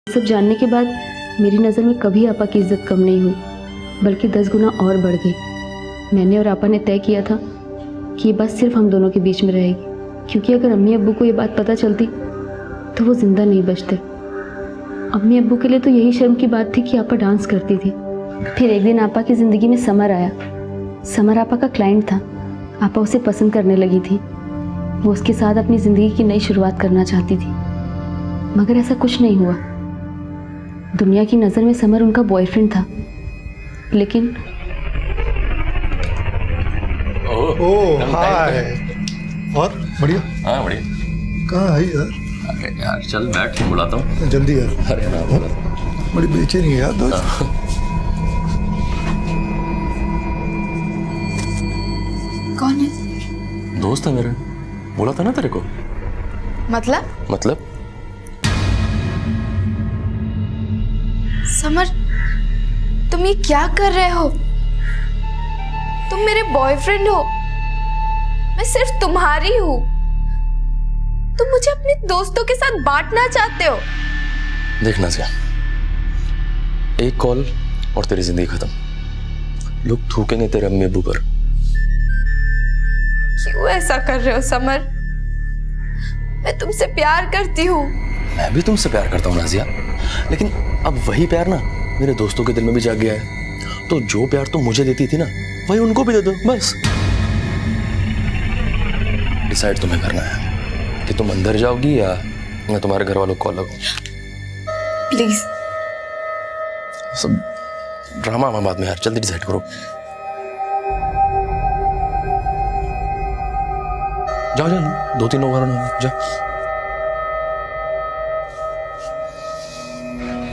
S: सब जानने के बाद मेरी नज़र में कभी आपा की इज्जत कम नहीं हुई, बल्कि 10 गुना और बढ़ गई। मैंने और आपा ने तय किया था कि ये बात सिर्फ हम दोनों के बीच में रहेगी, क्योंकि अगर अम्मी अब्बू को ये बात पता चलती तो वो जिंदा नहीं बचते। अम्मी अब्बू के लिए तो यही शर्म की बात थी कि आपा डांस करती थी। फिर एक दिन आपा की ज़िंदगी में समर आया। समर आपा का क्लाइंट था। आपा उसे पसंद करने लगी थी। वो उसके साथ अपनी ज़िंदगी की नई शुरुआत करना चाहती थी, मगर ऐसा कुछ नहीं हुआ। दुनिया की नज़र में समर उनका बॉयफ्रेंड था, लेकिन
T: ओह हाय, बहुत बढ़िया।
L: हाँ बढ़िया।
T: कहाँ है यार?
L: अरे यार चल बैठ, बुलाता हूँ।
T: जल्दी यार।
L: अरे ना बुलाता।
T: बड़ी बेचैनी है यार दोस्त।
A: कौन है?
L: दोस्त है मेरा, बोला था ना तेरे को।
A: मतलब समर, तुम ये क्या कर रहे हो? तुम मेरे बॉयफ्रेंड हो, मैं सिर्फ तुम्हारी हूँ। तुम मुझे अपने दोस्तों के साथ बांटना चाहते हो।
L: देखना क्या, एक कॉल और तेरी जिंदगी खत्म। लोग थूकेंगे तेरे अम्मी अब्बू पर।
A: क्यों ऐसा कर रहे हो समर? मैं तुमसे प्यार करती हूँ।
L: मैं भी तुमसे प्यार करता हूँ नाजिया, लेकिन अब वही प्यार ना मेरे दोस्तों के दिल में भी जाग गया है। तो जो प्यार तुम मुझे देती थी ना, वही उनको भी दे दो बस। डिसाइड तुम्हें करना है कि तुम अंदर जाओगी या मैं तुम्हारे घर वालों को कॉल लगाऊं।
A: प्लीज।
L: सब ड्रामा में बाद में यार, जल्दी डिसाइड करो। जाओ जाओ, 2-3 ओवर जाओ।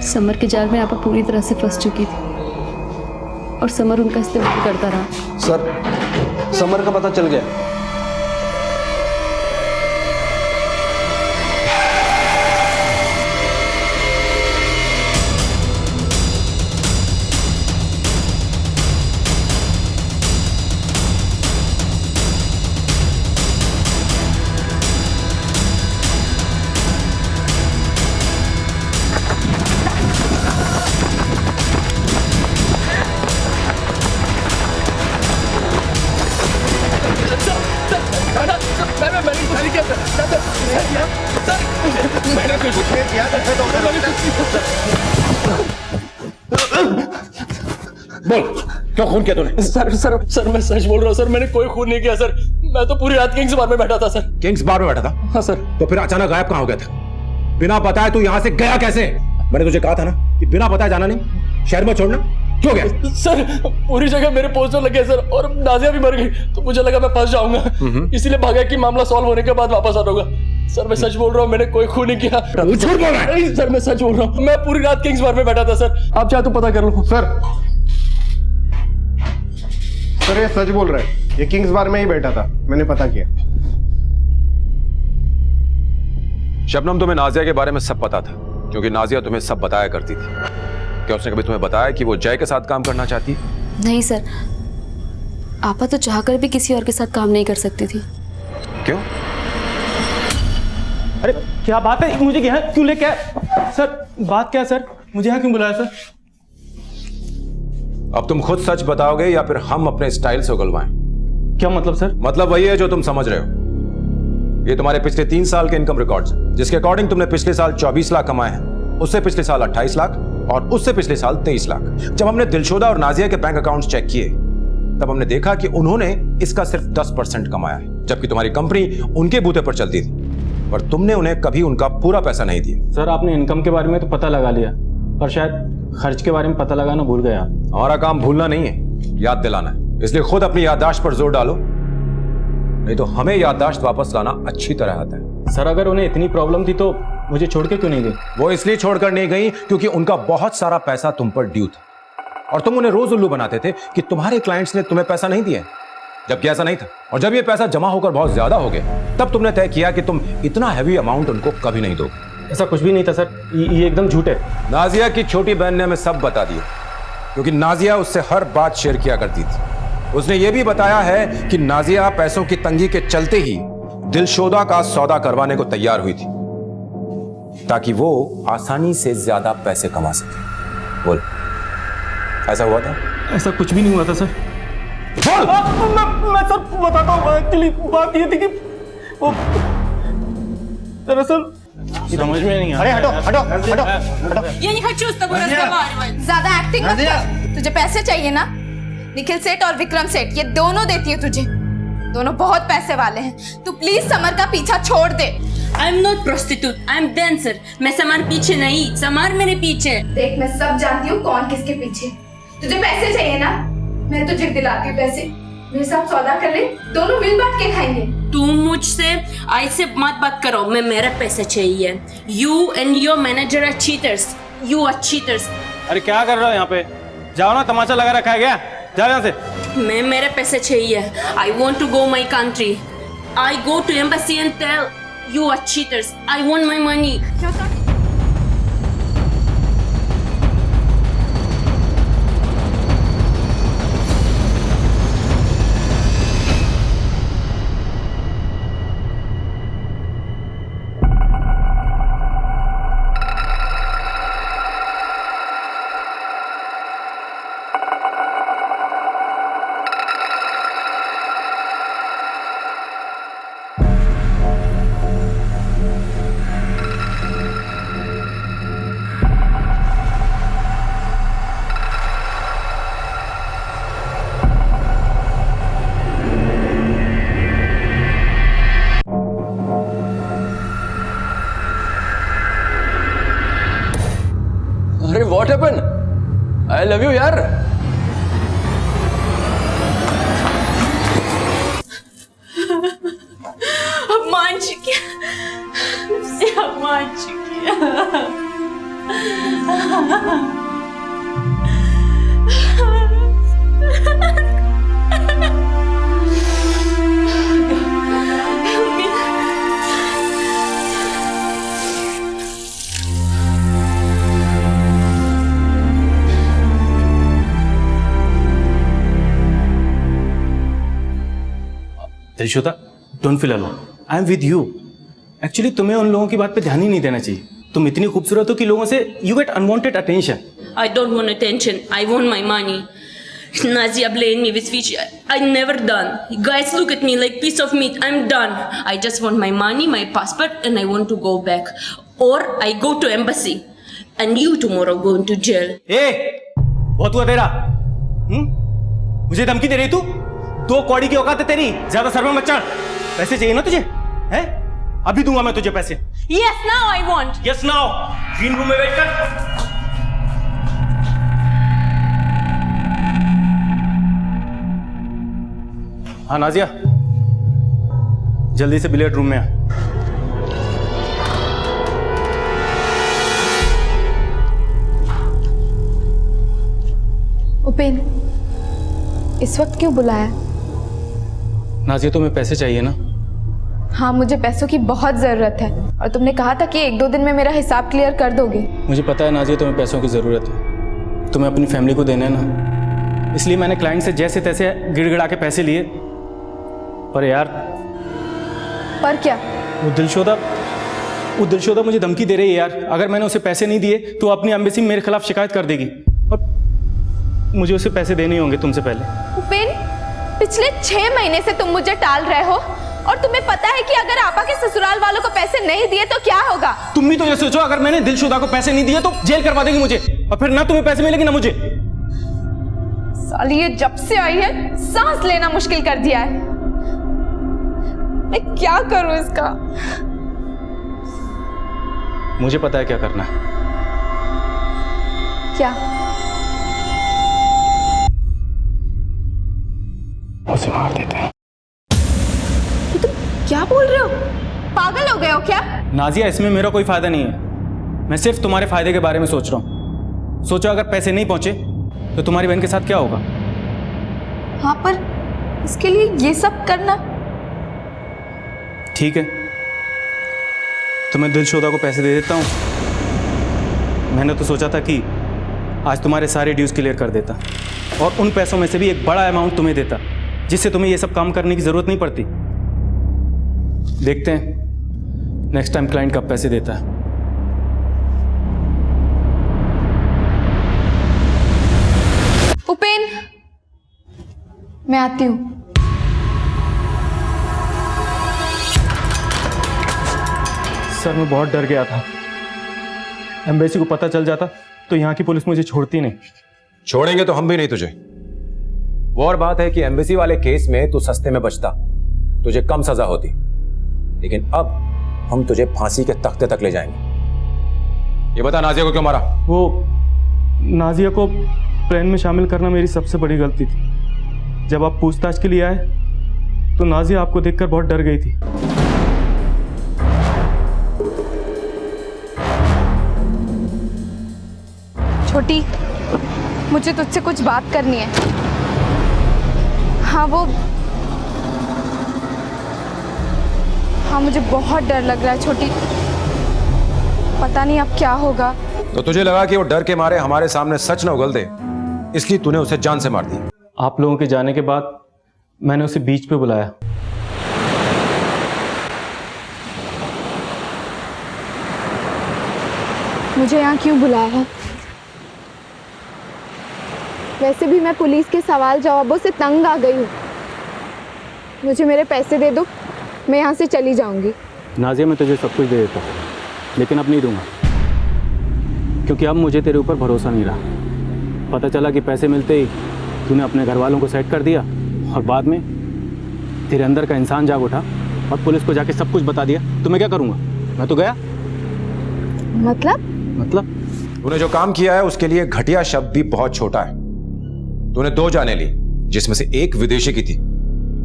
S: समर के जाल में आपा पूरी तरह से फंस चुकी थी और समर उनका इस्तेमाल करता रहा।
I: सर, समर का पता चल गया।
L: बोल, क्यों खून किया तूने? सर मैं सच बोल रहा हूँ सर, मैंने कोई खून नहीं किया सर। मैं तो पूरी रात किंग्स बार में बैठा था सर।
G: किंग्स बार में बैठा था?
L: हाँ सर।
G: तो फिर अचानक गायब कहाँ हो गया था? बिना बताए तू यहाँ से गया कैसे? मैंने तुझे कहा था ना कि बिना बताए जाना नहीं, शहर में छोड़ना। क्यों गया?
L: सर पूरी जगह मेरे पोस्टर लगे सर, और नाजिया भी मर गई, तो मुझे लगा मैं फंस जाऊंगा, इसीलिए भागा कि मामला सॉल्व होने के बाद वापस आ जाऊंगा। सर मैं सच बोल रहा हूँ, मैंने कोई खून नहीं किया।
G: झूठ बोल रहा है?
L: सर मैं सच बोल रहा हूँ, मैं पूरी रात किंग्स बार में बैठा था सर। आप चाहे तो पता कर लो।
H: सर ये सच बोल रहा है, ये किंग्स बार में ही बैठा था, मैंने पता किया।
G: शबनम, तुम्हें नाजिया के बारे में सब पता था, क्योंकि नाजिया तुम्हें सब बताया करती थी। क्या उसने कभी तुम्हें बताया कि वो जय के साथ काम करना चाहती है?
S: नहीं सर, आपा तो चाहकर भी किसी और के साथ काम नहीं कर सकती थी।
G: क्यों?
C: अरे क्या बात है, मुझे यहाँ क्यों लेके आए? सर बात क्या है सर, मुझे यहाँ क्यों बुलाया सर?
G: अब तुम खुद सच बताओगे या फिर हम अपने स्टाइल से उगलवाएं?
C: क्या मतलब सर?
G: मतलब वही है जो तुम समझ रहे हो। ये तुम्हारे पिछले 3 साल के इनकम रिकॉर्ड्स हैं, जिसके अकॉर्डिंग तुमने पिछले साल 24 लाख कमाए हैं, उससे पिछले साल 28 लाख और उससे पिछले साल 23 लाख। जब हमने दिलशोदा और नाजिया के बैंक अकाउंट्स चेक किए, तब हमने देखा कि उन्होंने इसका सिर्फ 10% कमाया है, जबकि तुम्हारी कंपनी उनके बूते पर चलती थी, पर तुमने उन्हें कभी उनका पूरा पैसा नहीं दिया।
C: सर आपने इनकम के बारे में तो पता लगा लिया, पर शायद खर्च के बारे में पता लगाना भूल गया।
G: हमारा काम भूलना नहीं है, याद दिलाना है। इसलिए खुद अपनी याददाश्त पर जोर डालो, नहीं तो हमें याददाश्त वापस लाना अच्छी तरह आता है।
C: सर अगर उन्हें इतनी प्रॉब्लम थी तो मुझे छोड़ के क्यों नहीं गई?
G: वो इसलिए छोड़कर नहीं गई क्योंकि उनका बहुत सारा पैसा तुम पर ड्यू था, और तुम उन्हें रोज उल्लू बनाते थे कि तुम्हारे क्लाइंट्स ने तुम्हें पैसा नहीं दिया, जबकि ऐसा नहीं था। और जब ये पैसा जमा होकर बहुत ज्यादा हो गया, तब तुमने तय किया कि तुम इतना हैवी अमाउंट उनको कभी नहीं दोगे।
C: ऐसा कुछ भी नहीं था सर, ये एकदम झूठ है।
G: नाजिया की छोटी बहन ने हमें सब बता दिया, क्योंकि नाजिया उससे हर बात शेयर किया करती थी। उसने ये भी बताया है कि नाजिया पैसों की तंगी के चलते ही दिलशोदा का सौदा करवाने को तैयार हुई थी, ताकि वो आसानी से ज्यादा पैसे कमा सके। बोल, ऐसा हुआ था?
C: ऐसा कुछ भी नहीं हुआ था सर। मैं सर बताता हूँ, एक्चुअली बात ये थी कि वो दरअसल समझ में नहीं आ रहा।
H: अरे हटो हटो हटो हटो।
O: Я не хочу с тобой разговаривать.
A: ज्यादा एक्टिंग मत कर। तुझे पैसे चाहिए ना? निखिल सेठ और विक्रम सेठ ये दोनों देती है तुझे, दोनों बहुत पैसे वाले हैं। तू प्लीज समर का पीछा छोड़ दे।
O: I'm not prostitute. I'm dancer. मैं समर पीछे नहीं, समर मेरे पीछे।
A: देख मैं सब जानती हूँ कौन किसके पीछे। तुझे पैसे चाहिए ना? मैं तुझे दिलाती हूँ पैसे। मेरे साथ सौदा कर ले, दोनों मिल बांट के खाएंगे।
O: तू मुझसे ऐसे मत बात करो, मैं मेरा पैसे चाहिए। You and your manager are cheaters. You are cheaters.
C: अरे क्या कर रहे हो यहाँ पे? जाओ ना, तमाचा लगा रखा है क्या? जाओ यहाँ से।
O: मैं मेरे पैसे चाहिए। I want to go my country. I go to embassy and tell you are cheaters. I want my money.
L: अरे what happen? I love you यार।
O: अब मान चुकी है, अब मान चुकी है।
C: Dilshoda, don't feel alone, I am with you. Actually तुम्हें उन लोगों की बात पे ध्यान ही नहीं देना चाहिए। तुम इतनी खूबसूरत हो कि लोगों से you get unwanted attention.
O: I don't want attention. I want my money. Nazia blamed me with which I never done. Guys, look at me like piece of meat. I'm done. I just want my money, my passport, and I want to go back. Or I go to embassy, and you tomorrow go into jail.
C: ए, बहुत हुआ तेरा। मुझे धमकी दे रही तू? 2 कौड़ी की औकात है तेरी, ज्यादा सर में मत चढ़। पैसे चाहिए ना तुझे, है? अभी दूंगा मैं तुझे पैसे।
O: Yes, now I want.
C: Yes now, green room में वेट कर। हाँ नाजिया, जल्दी से बिलियर्ड रूम में आ।
A: उपेन, इस वक्त क्यों बुलाया?
C: नाजिया तुम्हें पैसे चाहिए ना?
A: हाँ, मुझे पैसों की बहुत ज़रूरत है और तुमने कहा था कि 1-2 दिन में मेरा हिसाब क्लियर कर दोगे।
C: मुझे पता है नाजिया तुम्हें पैसों की ज़रूरत है, तुम्हें अपनी फैमिली को देना है ना, इसलिए मैंने क्लाइंट से जैसे तैसे गिड़गिड़ा के पैसे लिए। पर यार,
A: पर क्या?
C: वो दिलशोदा मुझे धमकी दे रही है यार। अगर मैंने उसे पैसे नहीं दिए तो अपनी एम्बेसी में मेरे खिलाफ शिकायत कर देगी और मुझे उसे पैसे देने होंगे तुमसे पहले।
A: उपेन, पिछले 6 महीने से तुम मुझे टाल रहे हो और तुम्हें पता है कि अगर आपा के ससुराल वालों को पैसे नहीं दिए तो क्या होगा?
C: तुम भी तो ये सोचो, अगर मैंने दिलशोदा को पैसे नहीं दिए तो जेल करवा देगी मुझे और फिर ना तुम्हें पैसे मिलेंगे ना मुझे।
A: साली ये जब से आई है सांस लेना मुश्किल कर दिया है। मैं क्या करूं इसका?
C: मुझे पता है क्या करना है।
A: क्या?
C: उसे मार देते हैं।
A: क्या बोल रहे हो? पागल हो गए हो क्या?
C: नाजिया, इसमें मेरा कोई फायदा नहीं है। मैं सिर्फ तुम्हारे फायदे के बारे में सोच रहा हूँ। सोचो अगर पैसे नहीं पहुंचे तो तुम्हारी बहन के साथ क्या होगा?
A: हाँ, पर इसके लिए ये सब करना?
C: ठीक है, तो मैं दिलशोदा को पैसे दे देता हूँ। मैंने तो सोचा था कि आज तुम्हारे सारे ड्यूज क्लियर कर देता और उन पैसों में से भी एक बड़ा अमाउंट तुम्हें देता, जिससे तुम्हें ये सब काम करने की जरूरत नहीं पड़ती। देखते हैं नेक्स्ट टाइम क्लाइंट कब पैसे देता है।
A: उपेन, मैं आती हूं।
C: सर, मैं बहुत डर गया था। एम्बेसी को पता चल जाता तो यहाँ की पुलिस मुझे छोड़ती नहीं।
G: छोड़ेंगे तो हम भी नहीं तुझे। वो और बात है कि एम्बेसी वाले केस में तू सस्ते में बचता, तुझे कम सजा होती, लेकिन अब हम तुझे फांसी के तख्ते तक ले जाएंगे। ये बता, नाजिया को क्यों मारा?
C: वो नाजिया को प्लान में शामिल करना मेरी सबसे बड़ी गलती थी। जब आप पूछताछ के लिए आए तो नाजिया आपको देखकर बहुत डर गई थी।
A: छोटी, मुझे तुझसे कुछ बात करनी है। हाँ, मुझे बहुत डर लग रहा है छोटी। पता नहीं अब क्या होगा।
G: तो तुझे लगा कि वो डर के मारे हमारे सामने सच न उगल दे, इसलिए तूने उसे जान से मार दी।
C: आप लोगों के जाने के बाद मैंने उसे बीच पे बुलाया।
A: मुझे यहाँ क्यों बुलाया है? वैसे भी मैं पुलिस के सवाल जवाबों से तंग आ गई हूँ। मुझे मेरे पैसे दे दो, मैं यहाँ से चली जाऊंगी।
C: नाजिया, मैं तुझे सब कुछ दे देता हूँ, लेकिन अब नहीं दूंगा, क्योंकि अब मुझे तेरे ऊपर भरोसा नहीं रहा। पता चला कि पैसे मिलते ही तूने अपने घर वालों को सेट कर दिया और बाद में तेरे अंदर का इंसान जाग उठा और पुलिस को जाके सब कुछ बता दिया। तो मैं क्या करूँगा? मैं तो गया।
A: मतलब
G: तूने जो काम किया है उसके लिए घटिया शब्द भी बहुत छोटा है। तूने 2 जानें ली, जिसमें से एक विदेशी की थी,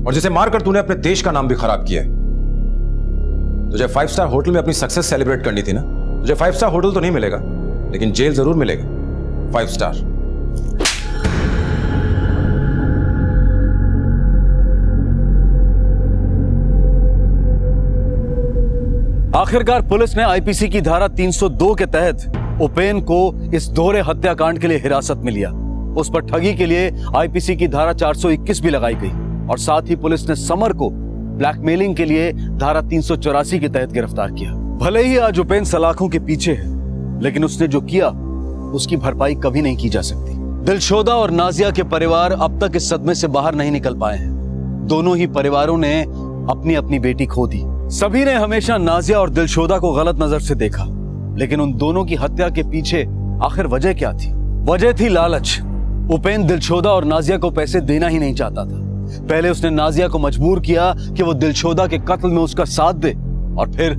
G: और जिसे मारकर तूने अपने देश का नाम भी खराब किया है। तुझे 5 स्टार होटल में अपनी सक्सेस सेलिब्रेट करनी थी ना। तुझे 5 स्टार होटल तो नहीं मिलेगा, लेकिन जेल जरूर मिलेगा, 5 स्टार।
F: आखिरकार पुलिस ने आईपीसी की धारा 302 के तहत उपेन को इस दोहरे हत्याकांड के लिए हिरासत में लिया। उस पर ठगी के लिए आईपीसी की धारा 421 भी लगाई गई और साथ ही पुलिस ने समर को ब्लैकमेलिंग के लिए धारा 384 के तहत गिरफ्तार किया। भले ही आज उपेन सलाखों के पीछे है, लेकिन उसने जो किया उसकी भरपाई कभी नहीं की जा सकती। दिलशोदा और नाजिया के परिवार अब तक इस सदमे से बाहर नहीं निकल पाए हैं। दोनों ही परिवारों ने अपनी अपनी बेटी खो दी। सभी ने हमेशा नाजिया और दिलशोदा को गलत नजर से देखा, लेकिन उन दोनों की हत्या के पीछे आखिर वजह क्या थी? वजह थी लालच। उपेन दिलशोदा और नाजिया को पैसे देना ही नहीं चाहता था। पहले उसने नाजिया को मजबूर किया कि वो दिलशोदा के कत्ल में उसका साथ दे, और फिर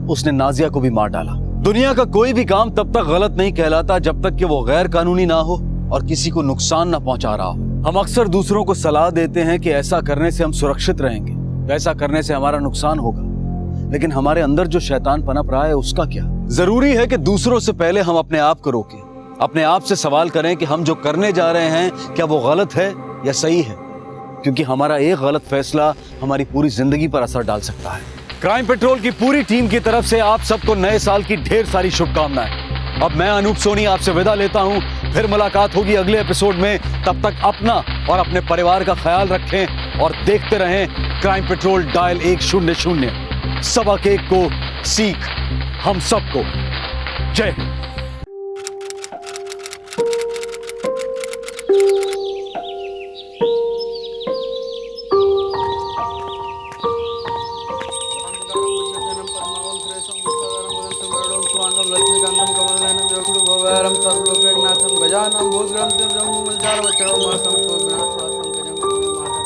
F: उसने नाजिया को भी मार डाला। दुनिया का कोई भी काम तब तक गलत नहीं कहलाता जब तक कि वो गैर कानूनी ना हो और किसी को नुकसान ना पहुंचा रहा हो। हम अक्सर दूसरों को सलाह देते हैं कि ऐसा करने से हम सुरक्षित रहेंगे, वैसा करने से हमारा नुकसान होगा, लेकिन हमारे अंदर जो शैतान पनप रहा है उसका क्या? जरूरी है कि दूसरों से पहले हम अपने आप को रोकें, अपने आप से सवाल करें कि हम जो करने जा रहे हैं क्या वो गलत है या सही है, क्योंकि हमारा एक गलत फैसला हमारी पूरी जिंदगी पर असर डाल सकता है। क्राइम पेट्रोल की पूरी टीम की तरफ से आप सबको नए साल की ढेर सारी शुभकामनाएं। अब मैं अनूप सोनी आपसे विदा लेता हूं, फिर मुलाकात होगी अगले एपिसोड में। तब तक अपना और अपने परिवार का ख्याल रखें और देखते रहें क्राइम पेट्रोल डायल 100। सबक एक को सीख हम सबको। जय हिंद।
D: गजानम भूतग्रम तिर्जम वचरो मासम सोग्रहस्वासम गजम माता।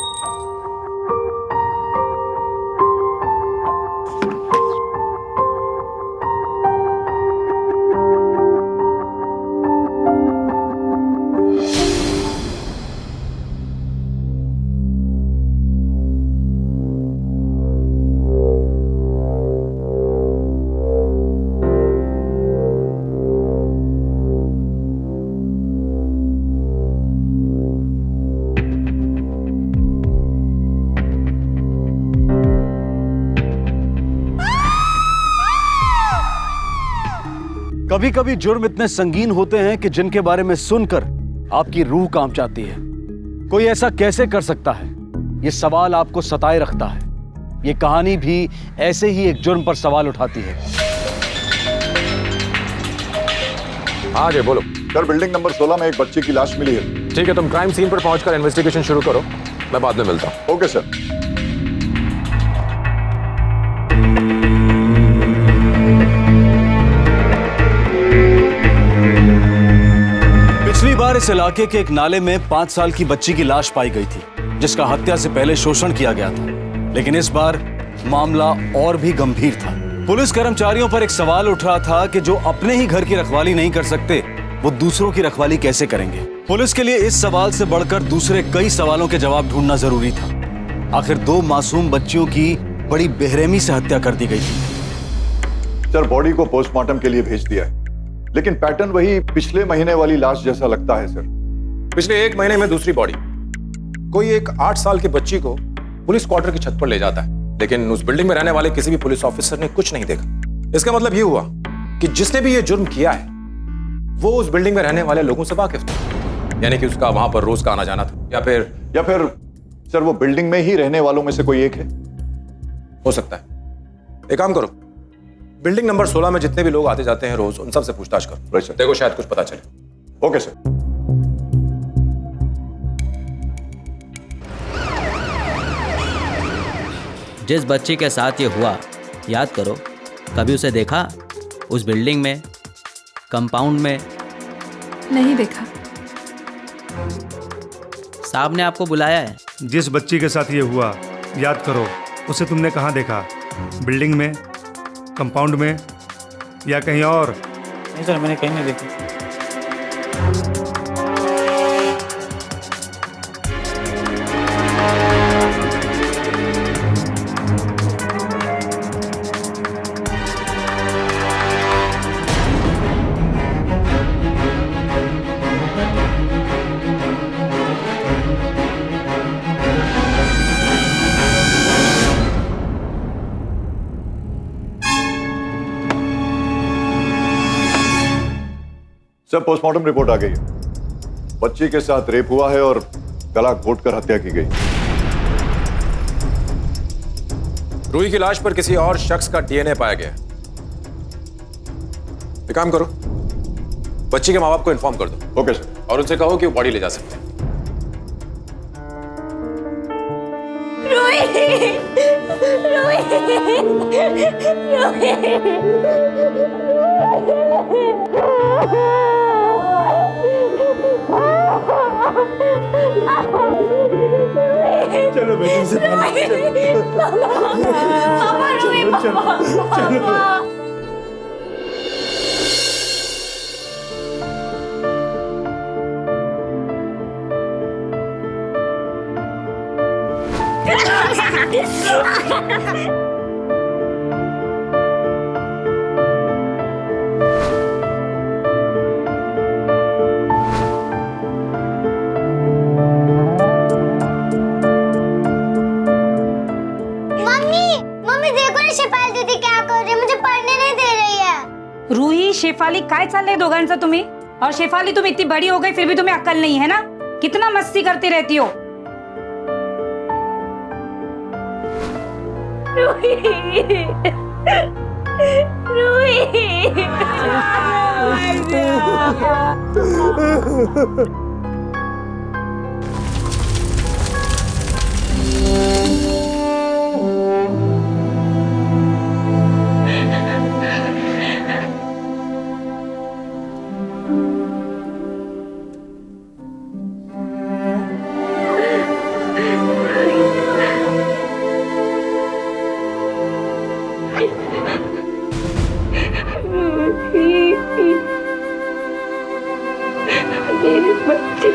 F: कभी कभी जुर्म इतने संगीन होते हैं कि जिनके बारे में सुनकर आपकी रूह कांप जाती है। कोई ऐसा कैसे कर सकता है? ये सवाल आपको सताए रखता है। ये कहानी भी ऐसे ही एक जुर्म पर सवाल उठाती है।
G: हाँ जी बोलो।
U: सर बिल्डिंग नंबर 16 में एक बच्चे की लाश मिली है।
G: ठीक है, तुम क्राइम सीन पर पहुंचकर इन्वेस्टिगेशन शुरू करो, मैं बाद में मिलता हूँ।
U: Okay sir.
F: पिछली बार इस इलाके के एक नाले में 5 साल की बच्ची की लाश पाई गई थी, जिसका हत्या से पहले शोषण किया गया था। लेकिन इस बार मामला और भी गंभीर था। पुलिस कर्मचारियों पर एक सवाल उठ रहा था कि जो अपने ही घर की रखवाली नहीं कर सकते, वो दूसरों की रखवाली कैसे करेंगे। पुलिस के लिए इस सवाल से बढ़कर दूसरे कई सवालों के जवाब ढूंढना जरूरी था। आखिर 2 मासूम बच्चियों की बड़ी बेरहमी से हत्या कर दी गई थी।
U: सर बॉडी को पोस्टमार्टम के लिए भेज दिया है, लेकिन पैटर्न वही पिछले महीने वाली लाश जैसा लगता है सर।
G: पिछले 1 महीने में दूसरी बॉडी। कोई एक 8 साल की बच्ची को पुलिस क्वार्टर की छत पर ले जाता है, लेकिन उस बिल्डिंग में रहने वाले किसी भी पुलिस ऑफिसर ने कुछ नहीं देखा। इसका मतलब ये हुआ कि जिसने भी ये जुर्म किया है वो उस बिल्डिंग में रहने वाले लोगों से वाकिफ था, यानी कि उसका वहां पर रोज का आना जाना था। या फिर
U: सर वो बिल्डिंग में ही रहने वालों में से कोई एक है।
G: हो सकता है। एक काम करो, बिल्डिंग नंबर 16 में जितने भी लोग आते जाते हैं रोज, उन सब से पूछताछ करो। देखो शायद कुछ पता चले।
U: Okay sir.
V: जिस बच्ची के साथ ये हुआ, याद करो, कभी उसे देखा उस बिल्डिंग में, कंपाउंड में?
P: नहीं देखा।
V: साहब ने आपको बुलाया है?
W: जिस बच्ची के साथ ये हुआ, याद करो, उसे तुमने कहाँ देखा? बिल्डिंग में, कंपाउंड में या कहीं और?
C: नहीं सर, मैंने कहीं नहीं देखी।
U: सर पोस्टमार्टम रिपोर्ट आ गई है। बच्ची के साथ रेप हुआ है और गला घोटकर हत्या की गई।
G: रूही की लाश पर किसी और शख्स का डीएनए पाया गया। एक काम करो, बच्ची के माँ बाप को इन्फॉर्म कर दो।
U: Okay sir.
G: और उनसे कहो कि वो बॉडी ले जा सकते हैं।
U: चलो
T: बेटे से
B: रूही शेफाली काय चाललंय दोघांचं तुम्ही? और शेफाली तुम इतनी बड़ी हो गई फिर भी तुम्हें अक्ल नहीं है ना? कितना मस्ती करती रहती हो?
O: रूही मेरे बच्चे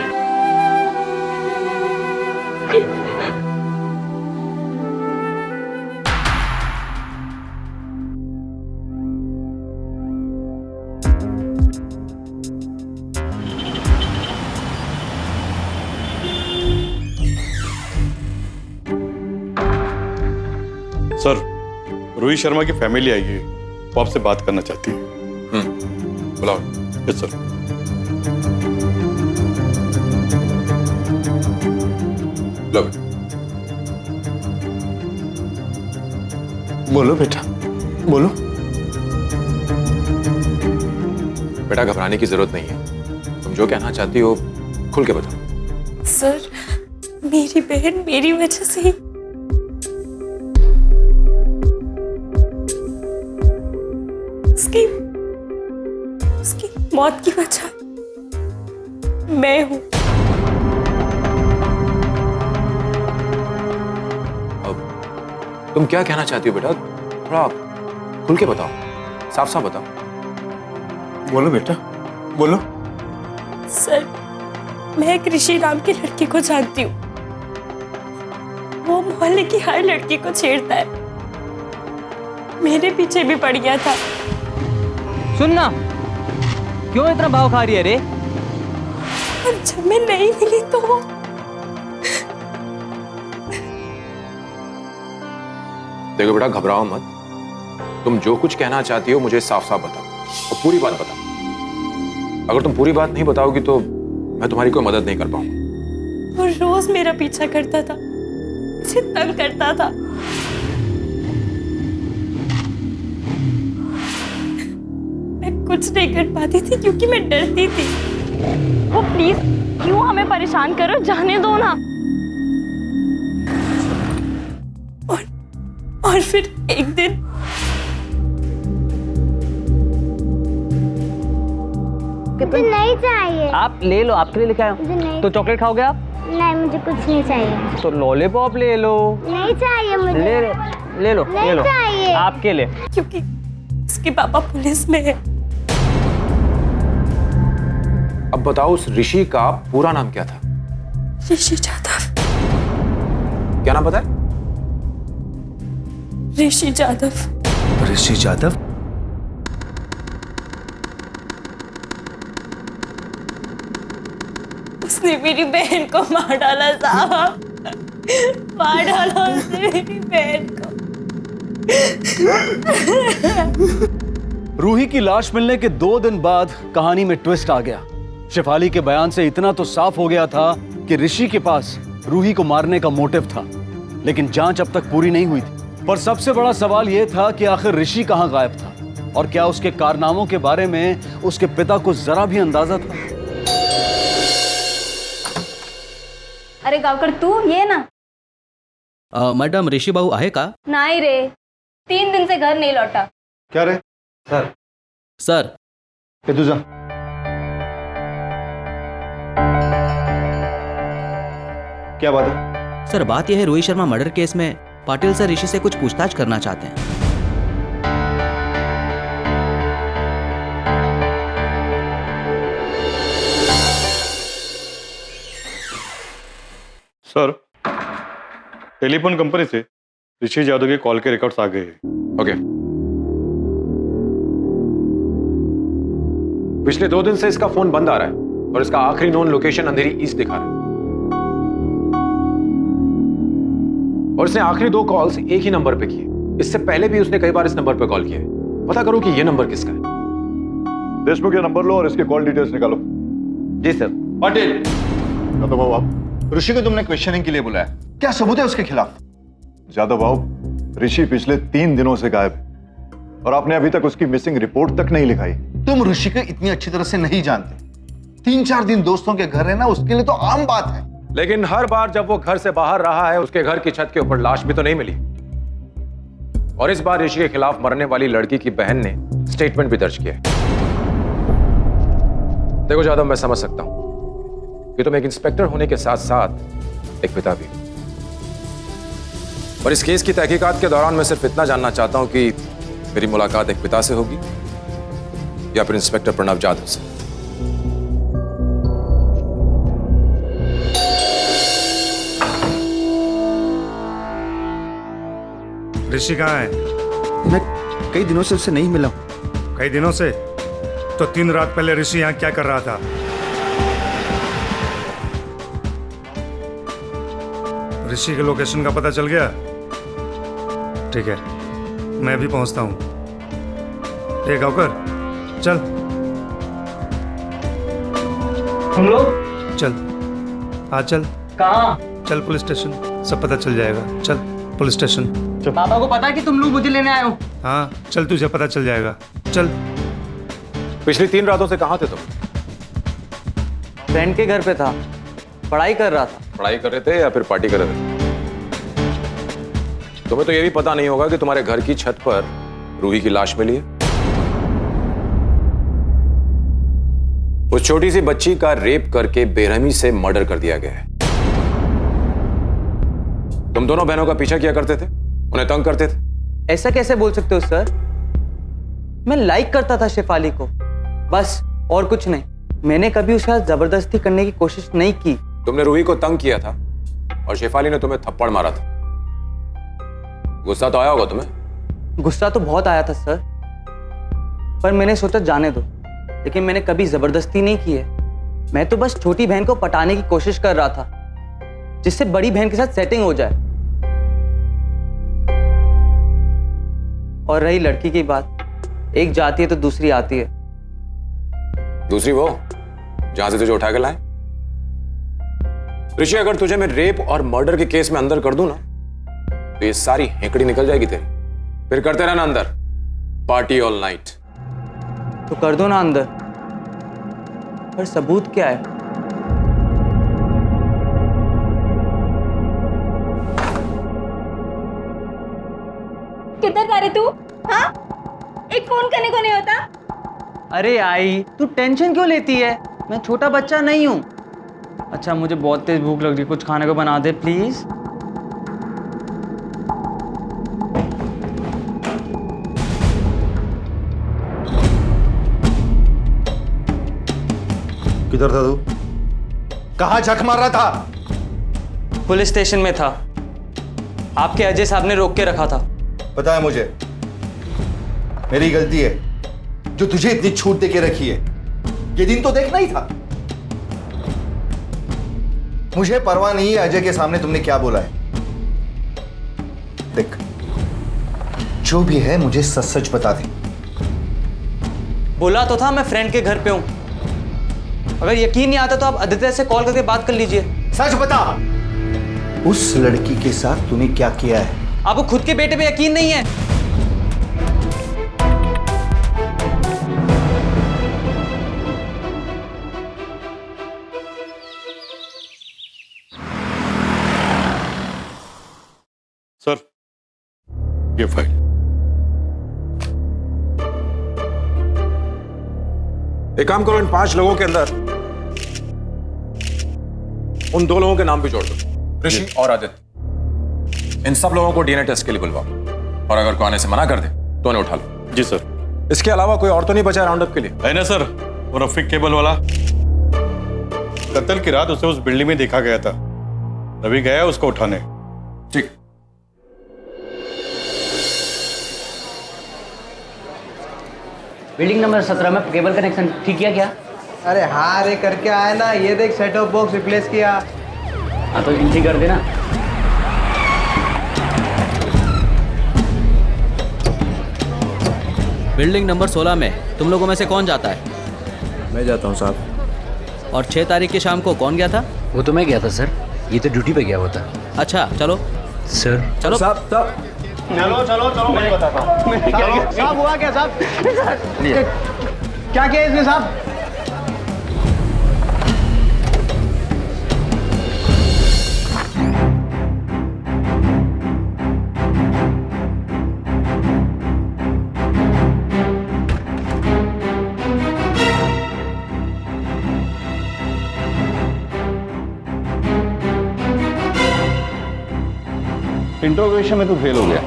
J: सर, रोहित शर्मा की फैमिली आई है, वो आपसे बात करना चाहती है।
G: बुलाओ।
J: Yes sir.
G: लो
J: बोलो बेटा, बोलो।
G: बेटा घबराने की जरूरत नहीं है, तुम जो कहना चाहती हो खुल के बताओ।
O: सर, मेरी बहन मेरी वजह से ही उसकी मौत की वजह मैं हूं।
G: तुम क्या कहना चाहती हो बेटा? थोड़ा खुल के बताओ, साफ साफ बताओ।
J: बोलो बेटा, बोलो।
O: सर, मैं एक ऋषि नाम की लड़की को जानती हूँ। वो मोहल्ले की हर लड़की को छेड़ता है, मेरे पीछे भी पड़ गया था।
M: सुनना, क्यों इतना भाव खा रही है रे?
O: और जब मैं नहीं मिली तो
G: देखो बेटा, घबराओ मत। तुम जो कुछ कहना चाहती हो मुझे साफ साफ बताओ और पूरी बात बताओ। अगर तुम पूरी बात नहीं बताओगी तो मैं तुम्हारी कोई मदद नहीं कर पाऊंगा।
O: वो रोज मेरा पीछा करता था, मुझे तंग करता था। मैं कुछ नहीं कर पाती थी क्योंकि मैं डरती थी। वो प्लीज क्यों हमें परेशान करो, जाने दो ना। और फिर एक दिन
X: मुझे नहीं चाहिए।
M: आप ले लो, आपके लिए लेके आया हूँ। तो चॉकलेट खाओगे आप?
X: नहीं, मुझे कुछ नहीं चाहिए।
M: तो लॉलीपॉप ले लो।
X: नहीं चाहिए मुझे।
M: ले लो, ले लो,
X: नहीं
M: ले लो।
X: चाहिए।
M: आपके लिए।
O: क्योंकि उसके पापा पुलिस में है।
G: अब बताओ, उस ऋषि का पूरा नाम क्या था?
O: ऋषि जाधव।
G: क्या नाम बताया?
O: ऋषि जाधव।
F: ऋषि जाधव?
O: उसने मेरी बहन को मार डाला साहब, मार डाला उसने मेरी बहन को।
F: रूही की लाश मिलने के 2 दिन बाद कहानी में ट्विस्ट आ गया। शेफाली के बयान से इतना तो साफ हो गया था कि ऋषि के पास रूही को मारने का मोटिव था, लेकिन जांच अब तक पूरी नहीं हुई थी। पर सबसे बड़ा सवाल यह था कि आखिर ऋषि कहां गायब था और क्या उसके कारनामों के बारे में उसके पिता को जरा भी अंदाजा था?
B: अरे गावकर, तू ये ना।
V: मैडम, ऋषि बाबू आहे का?
B: नहीं रे, 3 दिन से घर नहीं लौटा।
H: क्या रे? सर।
V: सर।
H: ये तू जा। क्या बात है?
V: सर बात यह है, रोहित शर्मा मर्डर केस में पाटिल सर ऋषि से कुछ पूछताछ करना चाहते हैं।
J: सर, टेलीफोन कंपनी से ऋषि यादव के कॉल के रिकॉर्ड्स आ गए हैं।
G: ओके। पिछले 2 दिन से इसका फोन बंद आ रहा है और इसका आखिरी नोन लोकेशन अंधेरी ईस्ट दिखा रहा है। और इसने आखिरी 2 कॉल्स एक ही नंबर पे किए। इससे पहले भी उसने कई बार इस नंबर पे कॉल किया है। पता करो कि ये नंबर किसका है।
U: देशमुख, ये नंबर लो और इसके कॉल डिटेल्स निकालो।
E: जी सर।
U: पाटिल, यादव बाबू आप।
E: ऋषि को तुमने क्वेश्चनिंग के लिए बुलाया, क्या सबूत है उसके खिलाफ?
U: यादव बाबू, ऋषि पिछले 3 दिनों से गायब है और आपने अभी तक उसकी मिसिंग रिपोर्ट तक नहीं लिखाई।
E: तुम ऋषि को इतनी अच्छी तरह से नहीं जानते। 3-4 दिन दोस्तों के घर रहना उसके लिए तो आम बात है।
G: लेकिन हर बार जब वो घर से बाहर रहा है, उसके घर की छत के ऊपर लाश भी तो नहीं मिली। और इस बार ऋषि के खिलाफ मरने वाली लड़की की बहन ने स्टेटमेंट भी दर्ज किया है। देखो यादव, मैं समझ सकता हूं कि तुम एक इंस्पेक्टर होने के साथ साथ एक पिता भी हो। और इस केस की तहकीकात के दौरान मैं सिर्फ इतना जानना चाहता हूं कि मेरी मुलाकात एक पिता से होगी या फिर इंस्पेक्टर प्रणव जाधव से।
W: ऋषि कहाँ है?
E: मैं कई दिनों से उससे नहीं मिला हूं।
W: कई दिनों से? तो 3 रात पहले ऋषि यहाँ क्या कर रहा था? ऋषि के लोकेशन का पता चल गया? ठीक है, मैं भी पहुंचता हूं। ए गावकर, चल।
M: हम लोग
W: चल, आज चल।
M: कहाँ?
W: चल पुलिस स्टेशन, सब पता चल जाएगा। चल पुलिस स्टेशन।
M: पापा को पता है कि तुम लोग मुझे लेने आए हो?
W: हाँ चल, तुझे पता चल जाएगा। चल।
G: पिछली 3 रातों से कहां थे तुम?
M: फ्रेंड के घर पे था, पढ़ाई कर रहा था।
G: पढ़ाई कर रहे थे या फिर पार्टी कर रहे थे? तुम्हें तो यह भी पता नहीं होगा कि तुम्हारे घर की छत पर रूही की लाश मिली है। उस छोटी सी बच्ची का रेप करके बेरहमी से मर्डर कर दिया गया है। तुम दोनों बहनों का पीछा किया करते थे, उन्हें तंग करते थे।
M: ऐसा कैसे बोल सकते हो सर? मैं लाइक करता था शेफाली को, बस, और कुछ नहीं। मैंने कभी उसके साथ जबरदस्ती करने की कोशिश नहीं की।
G: तुमने रूही को तंग किया था और शेफाली ने तुम्हें थप्पड़ मारा था। गुस्सा तो आया होगा तुम्हें?
M: गुस्सा तो बहुत आया था सर, पर मैंने सोचा जाने दो। लेकिन मैंने कभी जबरदस्ती नहीं की है। मैं तो बस छोटी बहन को पटाने की कोशिश कर रहा था, जिससे बड़ी बहन के साथ सेटिंग हो जाए। और रही लड़की की बात, एक जाती है तो दूसरी आती है।
G: दूसरी वो जहां से तुझे उठा के लाए? ऋषि, अगर तुझे मैं रेप और मर्डर के केस में अंदर कर दूं ना, तो ये सारी हेकड़ी निकल जाएगी तेरी। फिर करते रहना अंदर पार्टी ऑल नाइट।
M: तो कर दो ना अंदर, पर सबूत क्या है?
K: किधर जा रहे तू? हाँ, एक फोन करने को नहीं होता?
M: अरे आई, तू टेंशन क्यों लेती है? मैं छोटा बच्चा नहीं हूँ। अच्छा, मुझे बहुत तेज भूख लग रही है, कुछ खाने को बना दे प्लीज।
E: किधर था तू? कहाँ झक मार रहा था?
M: पुलिस स्टेशन में था। आपके अजय साहब ने रोक के रखा था।
E: पता है मुझे, मेरी गलती है जो तुझे इतनी छूट देके रखी है। ये दिन तो देखना ही था। मुझे परवाह नहीं है अजय के सामने तुमने क्या बोला है। देख, जो भी है मुझे सच सच बता दे।
M: बोला तो था मैं फ्रेंड के घर पे हूं। अगर यकीन नहीं आता तो आप आदित्य से कॉल करके बात कर लीजिए।
E: सच बता, उस लड़की के साथ तूने क्या किया है?
M: आपको खुद के बेटे पे यकीन नहीं है?
J: सर, ये फाइल।
G: एक काम करो, इन 5 लोगों के अंदर उन 2 लोगों के नाम भी जोड़ दो, ऋषि और आदित्य, इन सब लोगों को डीएनए टेस्ट के लिए बुलवाओ, और अगर कोई आने से मना कर दे तो उन्हें उठा लो।
J: जी सर।
G: इसके अलावा कोई और तो नहीं बचा राउंड अप के लिए?
J: है ना सर, वो रफीक केबल वाला। कत्ल की रात उसे उस बिल्डिंग में देखा गया था। रवि गया उसको उठाने।
G: ठीक।
M: बिल्डिंग नंबर 17 में केबल कनेक्शन ठीक किया क्या? अरे हाँ रे, करके आया ना। ये देख, सेट ऑफ बॉक्स रिप्लेस किया। हाँ तो इनकी कर देना।
V: बिल्डिंग नंबर 16 में तुम लोगों में से कौन जाता है?
M: मैं जाता हूँ साहब।
V: और 6 तारीख की शाम को कौन गया था?
M: वो तो मैं गया था सर, ये तो ड्यूटी पे गया हुआ था।
V: अच्छा चलो
M: सर।
V: चलो
M: साहब
H: चलो चलो चलो, मैं बताता हूँ।
M: साहब हुआ क्या साहब? क्या किया इसने साहब?
E: इंट्रोगेशन में तो फेल हो गया,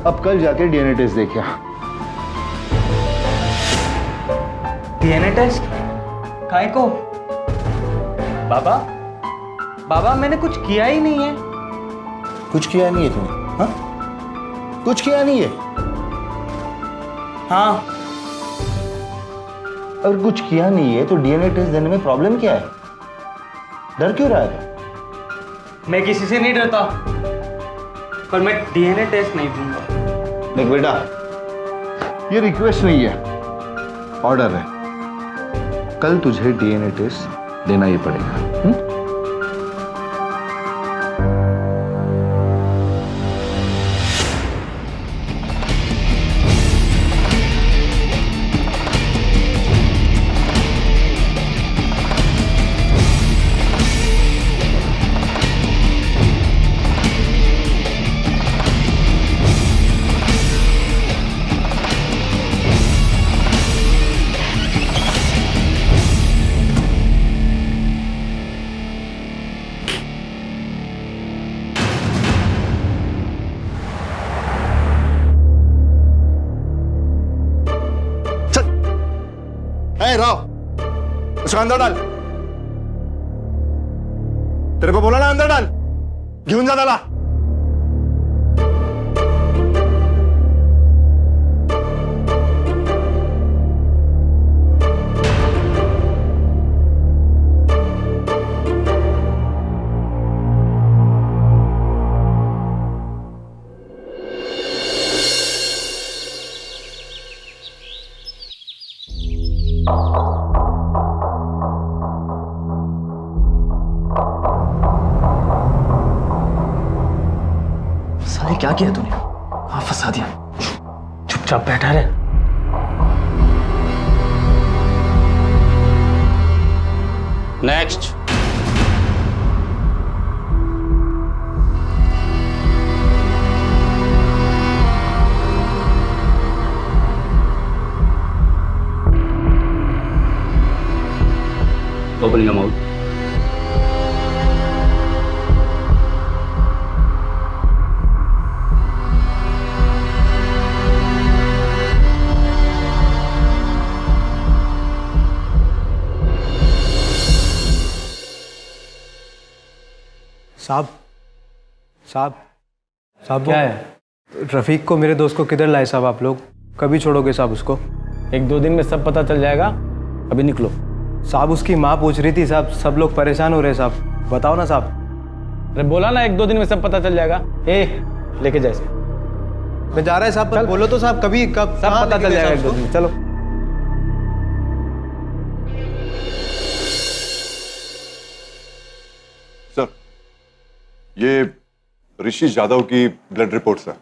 E: अब कल जाके डीएनए टेस्ट देखिए।
M: DNA test? काय को? बाबा मैंने कुछ किया ही नहीं है।
E: कुछ किया नहीं है तुमने? हाँ, कुछ किया नहीं है?
M: हाँ।
E: अगर कुछ किया नहीं है तो डीएनए टेस्ट देने में प्रॉब्लम क्या है? डर क्यों रहा है?
M: मैं किसी से नहीं डरता, पर मैं डीएनए टेस्ट नहीं दूंगा।
E: देख बेटा, ये रिक्वेस्ट नहीं है, ऑर्डर है। कल तुझे डीएनए टेस्ट देना ही पड़ेगा। उसको अंदर डाल। तेरे को बोला ना अंदर डाल, घेऊन जा त्याला।
M: क्या किया तूने? हाँ, फंसा दिया। चुपचाप बैठा रहे।
L: नेक्स्ट। Open your mouth.
M: साहब क्या है? रफीक को, मेरे दोस्त को किधर लाए साहब आप लोग? कभी छोड़ोगे साहब उसको?
C: 1-2 दिन में सब पता चल जाएगा, अभी निकलो।
M: साहब उसकी माँ पूछ रही थी साहब, सब लोग परेशान हो रहे हैं साहब, बताओ ना साहब।
C: अरे बोला ना 1-2 दिन में सब पता चल जाएगा। लेके जा इसको।
M: मैं जा रहा है साहब, बोलो तो साहब, कब
C: सब पता चल जाएगा 1-2 दिन में। चलो।
U: सर, ये ऋषि यादव की ब्लड रिपोर्ट्स है।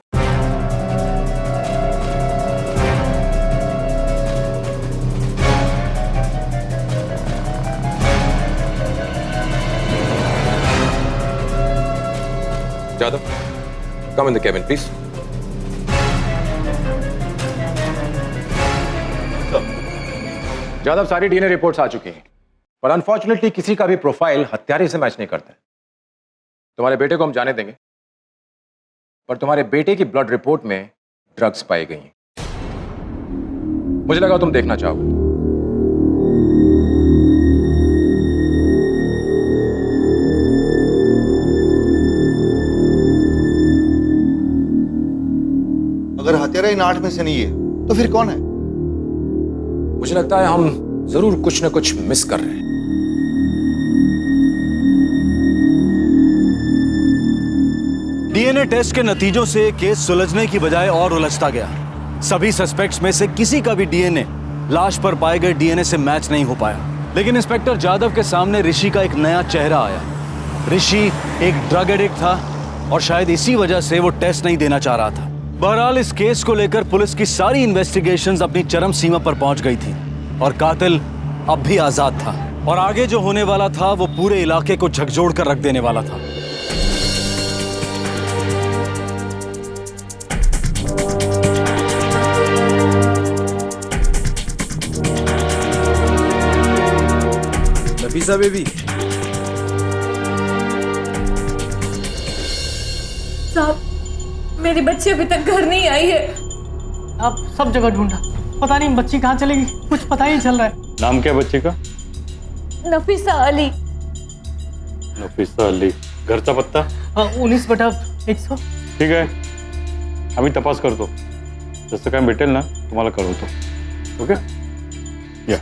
G: Yadav, come in the cabin, please. Yadav, सारी डीएनए रिपोर्ट्स आ चुकी हैं, पर अनफॉर्चुनेटली किसी का भी प्रोफाइल हत्यारे से मैच नहीं करता है। तुम्हारे बेटे को हम जाने देंगे, पर तुम्हारे बेटे की ब्लड रिपोर्ट में ड्रग्स पाई गई हैं। मुझे लगा तुम देखना चाहोगे।
U: अगर हत्यारा इन 8 में से नहीं है तो फिर कौन है?
G: मुझे लगता है हम जरूर कुछ न कुछ मिस कर रहे हैं।
F: डीएनए टेस्ट के नतीजों से केस सुलझने की बजाय और उलझता गया। सभी सस्पेक्ट्स में से किसी का भी डीएनए लाश पर पाए गए डीएनए से मैच नहीं हो पाया। लेकिन इंस्पेक्टर जादव के सामने ऋषि का एक नया चेहरा आया। ऋषि एक ड्रग एडिक्ट था और शायद इसी वजह से वो टेस्ट नहीं देना चाह रहा था। बहरहाल इस केस को लेकर पुलिस की सारी इन्वेस्टिगेशंस अपनी चरम सीमा पर पहुंच गई थी और कातिल अब भी आजाद था और आगे जो होने वाला था वो पूरे इलाके को झकझोर कर रख देने वाला था।
G: नफीसा बेबी,
K: साहब मेरी बच्ची अभी तक घर नहीं आई है।
I: आप सब जगह ढूंढा, पता नहीं बच्ची कहाँ चलेगी, कुछ पता ही नहीं चल रहा है।
C: नाम क्या है बच्चे का?
K: नफीसा अली।
C: नफीसा अली। घरचा पत्ता?
I: 19/100।
C: ठीक आहे, आम्ही तपास करतो, जसं काय भेटेल ना तुम्हाला कळवतो. ओके या.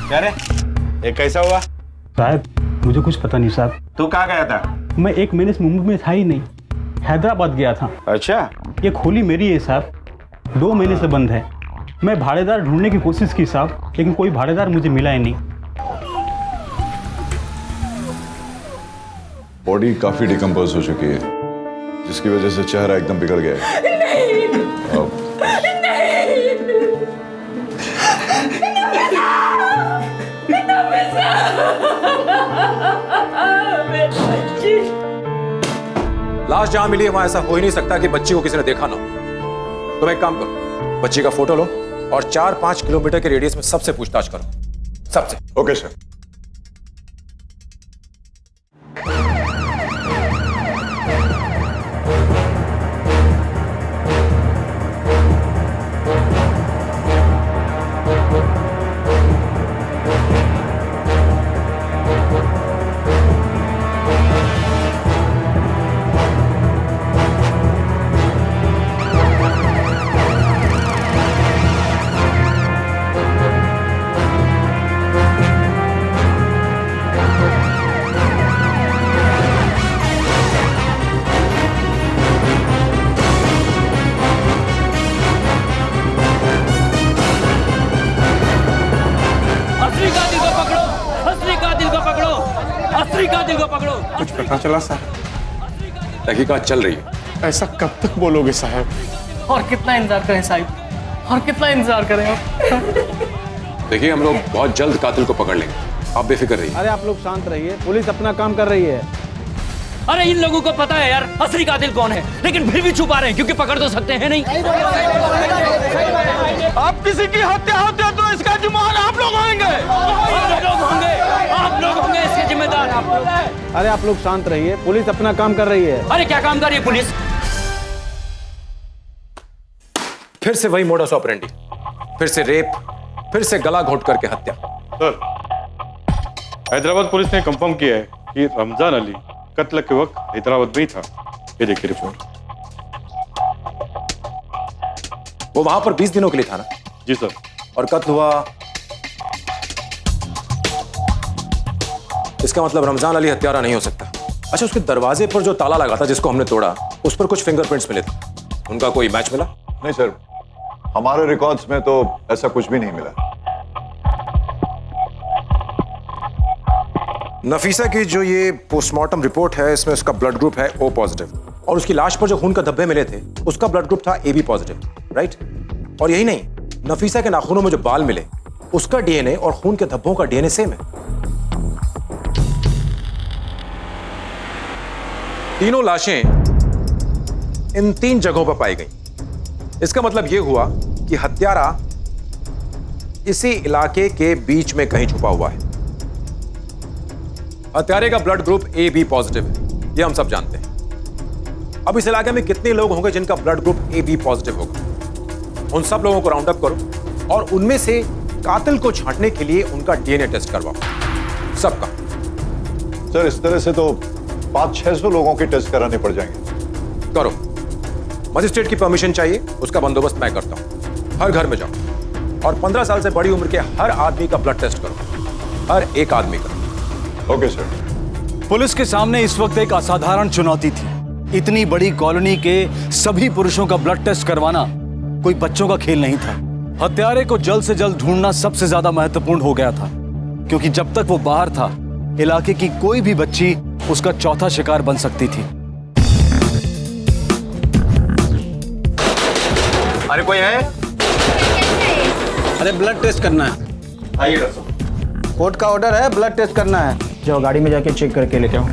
J: क्या रे, ये कैसा हुआ?
C: साहब मुझे कुछ पता नहीं साहब.
J: तू कहाँ गया था?
C: मैं 1 महीने से मुंबई में था ही नहीं, हैदराबाद गया था.
J: अच्छा,
C: ये खोली मेरी है साहब, 2 महीने से बंद है. मैं भाड़ेदार ढूंढने की कोशिश की साहब, लेकिन कोई भाड़ेदार मुझे मिला ही नहीं.
U: बॉडी काफी डिकम्पोज हो चुकी है, जिसकी वजह से चेहरा एकदम बिगड़ गया है.
G: लाश जहां मिली है वहां ऐसा हो ही नहीं सकता कि बच्ची को किसी ने देखा ना हो. तुम एक काम करो, बच्ची का फोटो लो और 4-5 किलोमीटर के रेडियस में सबसे पूछताछ करो, सबसे.
U: Okay sir.
G: कुछ पता चला साहब? तहकीकात चल रही है.
H: ऐसा कब तक बोलोगे साहब?
I: और कितना इंतजार करें साहब, और कितना इंतजार करें आप?
G: देखिए हम लोग बहुत जल्द कातिल को पकड़ लेंगे, आप बेफिक्र रहिए.
M: अरे आप लोग शांत रहिए, पुलिस अपना काम कर रही है.
V: अरे इन लोगों को पता है यार असली कातिल कौन है, लेकिन फिर भी छुपा रहे हैं क्योंकि पकड़ तो सकते हैं नहीं.
M: आप किसी की हत्या होती है तो इसका जिम्मेदार आप लोग होंगे.
V: आप लोग होंगे इसके जिम्मेदार.
M: अरे आप लोग शांत रहिए, पुलिस अपना काम कर रही है.
V: अरे क्या काम कर रही है पुलिस?
G: फिर से वही मोडस ऑपरेंडी, फिर से रेप, फिर से गला घोट करके हत्या.
J: सर, हैदराबाद पुलिस ने कंफर्म किया है कि रमजान अली कत्ल के वक्त हैदराबाद में ही था. ये देखिए रिपोर्ट.
G: वो वहां पर 20 दिनों के लिए था ना?
J: जी सर.
G: और कत्ल हुआ, इसका मतलब रमजान अली हत्यारा नहीं हो सकता. अच्छा, उसके दरवाजे पर जो ताला लगा था जिसको हमने तोड़ा, उस पर कुछ फिंगरप्रिंट्स मिले थे, उनका कोई मैच मिला?
U: नहीं सर, हमारे रिकॉर्ड्स में तो ऐसा कुछ भी नहीं मिला.
G: नफीसा की जो ये पोस्टमार्टम रिपोर्ट है इसमें उसका ब्लड ग्रुप है O पॉजिटिव और उसकी लाश पर जो खून का धब्बे मिले थे उसका ब्लड ग्रुप था AB पॉजिटिव, राइट? और यही नहीं, नफीसा के नाखूनों में जो बाल मिले उसका डीएनए और खून के धब्बों का डीएनए सेम है. तीनों लाशें इन 3 जगहों पर पाई गई। इसका मतलब यह हुआ कि हत्यारा इसी इलाके के बीच में कहीं छुपा हुआ है। हत्यारे का ब्लड ग्रुप AB पॉजिटिव है, यह हम सब जानते हैं। अब इस इलाके में कितने लोग होंगे जिनका ब्लड ग्रुप AB पॉजिटिव होगा? उन सब लोगों को राउंड अप करो और उनमें से कातिल को छांटने के लिए उनका DNA टेस्ट करवाओ, सबका।
U: सर इस तरह से तो 500-600 लोगों के टेस्ट कराने पड़ जाएंगे।
G: करो, मजिस्ट्रेट की परमिशन चाहिए, उसका बंदोबस्त मैं करता हूं। हर घर में जाओ और 15 साल से बड़ी उम्र के हर आदमी का ब्लड टेस्ट करो, हर एक आदमी का।
U: Okay sir.
F: पुलिस के सामने इस वक्त एक असाधारण चुनौती थी। इतनी बड़ी कॉलोनी के सभी पुरुषों का ब्लड टेस्ट करवाना कोई बच्चों का खेल नहीं था। हत्यारे को जल्द से जल्द ढूंढना सबसे ज्यादा महत्वपूर्ण हो गया था, क्योंकि जब तक वो बाहर था इलाके की कोई भी बच्ची उसका चौथा शिकार बन सकती थी।
N: अरे कोई है?
M: अरे ब्लड टेस्ट करना है।
N: आइए डॉक्टर।
M: कोर्ट का ऑर्डर है, ब्लड टेस्ट करना है।
N: जाओ गाड़ी में जाके चेक करके लेके आओ।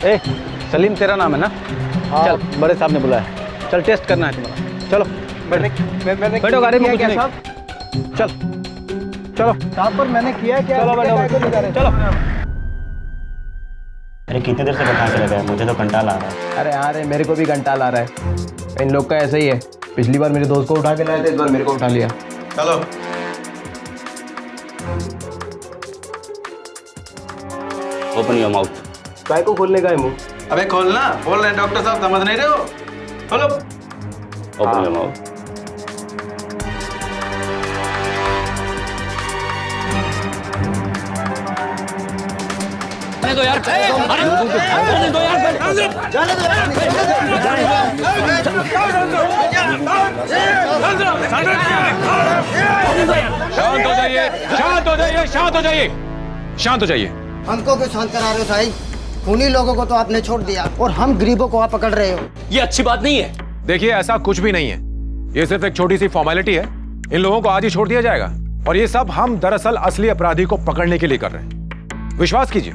M: ए, सलीम तेरा नाम है ना? चल, बड़े साहब ने बुलाया। चल टेस्ट करना है तुम्हारा। चलो बैठो गाड़ी में। क्या साहब? चल चलो साहब, पर मैंने किया क्या? चलो बैठो, चलो।
N: अरे कितनी देर से बैठा के लगा है, मुझे तो कंटाल आ रहा है।
M: अरे हाँ रे, मेरे को भी कंटाल आ रहा है। इन लोग का ऐसा ही है। पिछली बार मेरे दोस्त को उठा के लाए थे, इस बार मेरे को उठा लिया।
N: चलो
L: ओपन योर माउथ।
M: काय को खोलने का है मुंह?
N: अबे खोलना, बोल रहे हैं डॉक्टर साहब, समझ नहीं रहे हो? खोलो।
L: Open your mouth.
N: दो यार, अरे दो यार, जाने
G: शांत हो जाइए, शांत हो जाइए, शांत हो जाइए, शांत हो जाइए।
Q: हमको क्यों शांत करा रहे हो साईं? खूनी लोगों को तो आपने छोड़ दिया और हम गरीबों को आप पकड़ रहे हो।
L: ये अच्छी बात नहीं है।
G: देखिए, ऐसा कुछ भी नहीं है। ये सिर्फ एक छोटी सी फॉर्मेलिटी है। इन लोगों को आज ही छोड़ दिया जाएगा और ये सब हम दरअसल असली अपराधी को पकड़ने के लिए कर रहे हैं। विश्वास कीजिए,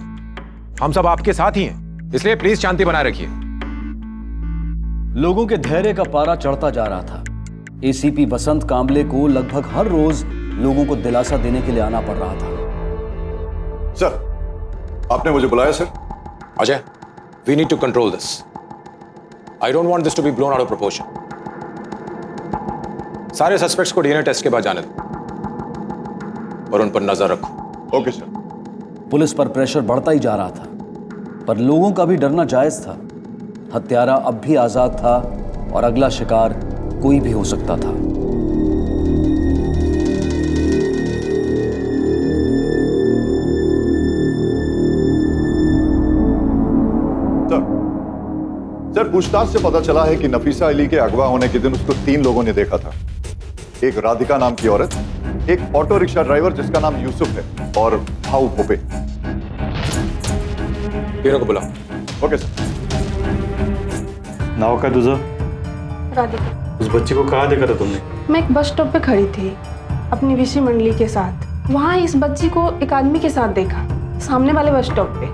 G: हम सब आपके साथ ही हैं, इसलिए प्लीज शांति बनाए रखिए।
F: लोगों के धैर्य का पारा चढ़ता जा रहा था। एसीपी बसंत कांबले को लगभग हर रोज लोगों को दिलासा देने के लिए आना पड़ रहा था।
U: सर, आपने मुझे बुलाया sir?
G: Ajay, we need to control this. I don't want this to be blown out of proportion. सारे सस्पेक्ट्स को डीएनए टेस्ट के बाद जाने दो और उन पर नजर रखो।
U: Okay sir.
F: पुलिस पर प्रेशर बढ़ता ही जा रहा था, पर लोगों का भी डरना जायज था। हत्यारा अब भी आजाद था और अगला शिकार कोई भी हो सकता था।
U: सर, पूछताछ से पता चला है कि नफीसा अली के अगवा होने के दिन उसको 3 लोगों ने देखा था। एक राधिका नाम की औरत, एक ऑटो रिक्शा ड्राइवर जिसका नाम यूसुफ है और भाऊ भोपे।
G: तीनों को बुलाओ।
U: Okay sir.
C: नाव का तुझा?
R: राधिका।
C: उस बच्ची को कहाँ देखा था तुमने?
R: मैं एक बस स्टॉप पे खड़ी थी अपनी विषय मंडली के साथ। वहाँ इस बच्ची को एक आदमी के साथ देखा, सामने वाले बस स्टॉप पे।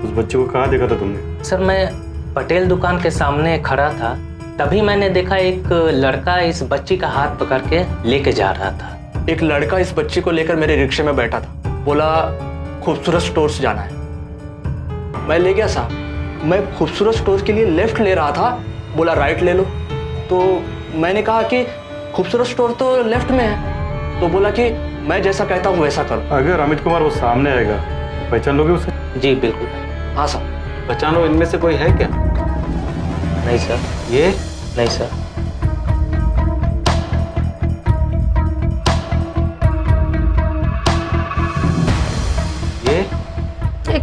C: उस बच्ची को कहाँ देखा था तुमने?
S: सर, मैं पटेल दुकान के सामने खड़ा था, तभी मैंने देखा एक लड़का इस बच्ची का हाथ पकड़ के लेके जा रहा था।
I: एक लड़का इस बच्ची को लेकर मेरे रिक्शे में बैठा था, बोला खूबसूरत स्टोर्स जाना है। मैं ले गया साहब। मैं खूबसूरत स्टोर्स के लिए लेफ्ट ले रहा था, बोला राइट ले लो। तो मैंने कहा कि खूबसूरत स्टोर तो लेफ्ट में है, तो बोला कि मैं जैसा कहता हूँ वैसा करो।
C: अगर अमित कुमार वो सामने आएगा, पहचान लोगे उसे?
S: जी बिल्कुल।
I: हाँ सर।
C: पहचानो, इनमें से कोई है क्या?
S: नहीं सर।
C: ये?
S: नहीं सर।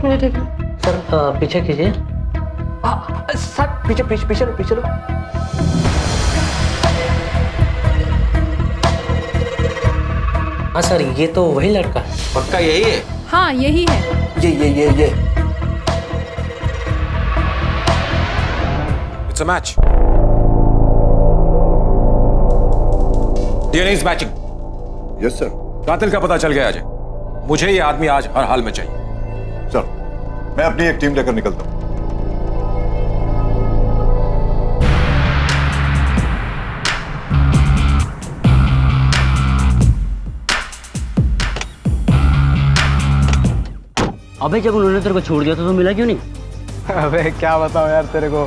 R: एक मिनट।
S: सर पीछे कीजिए।
I: सर पीछे पीछे पीछे लो, पीछे लो।
S: हाँ सर, ये तो वही लड़का है।
N: पक्का यही है?
K: हाँ यही है।
I: ये
G: it's a match. DNA is matching.
U: Yes sir.
G: कातिल का पता चल गया अजय। मुझे ये आदमी आज हर हाल में चाहिए।
U: सर, मैं अपनी एक टीम लेकर निकलता हूं।
A: अबे जब उन्होंने तेरे को छोड़ दिया तो मिला क्यों नहीं?
M: अबे क्या बताऊं यार तेरे को,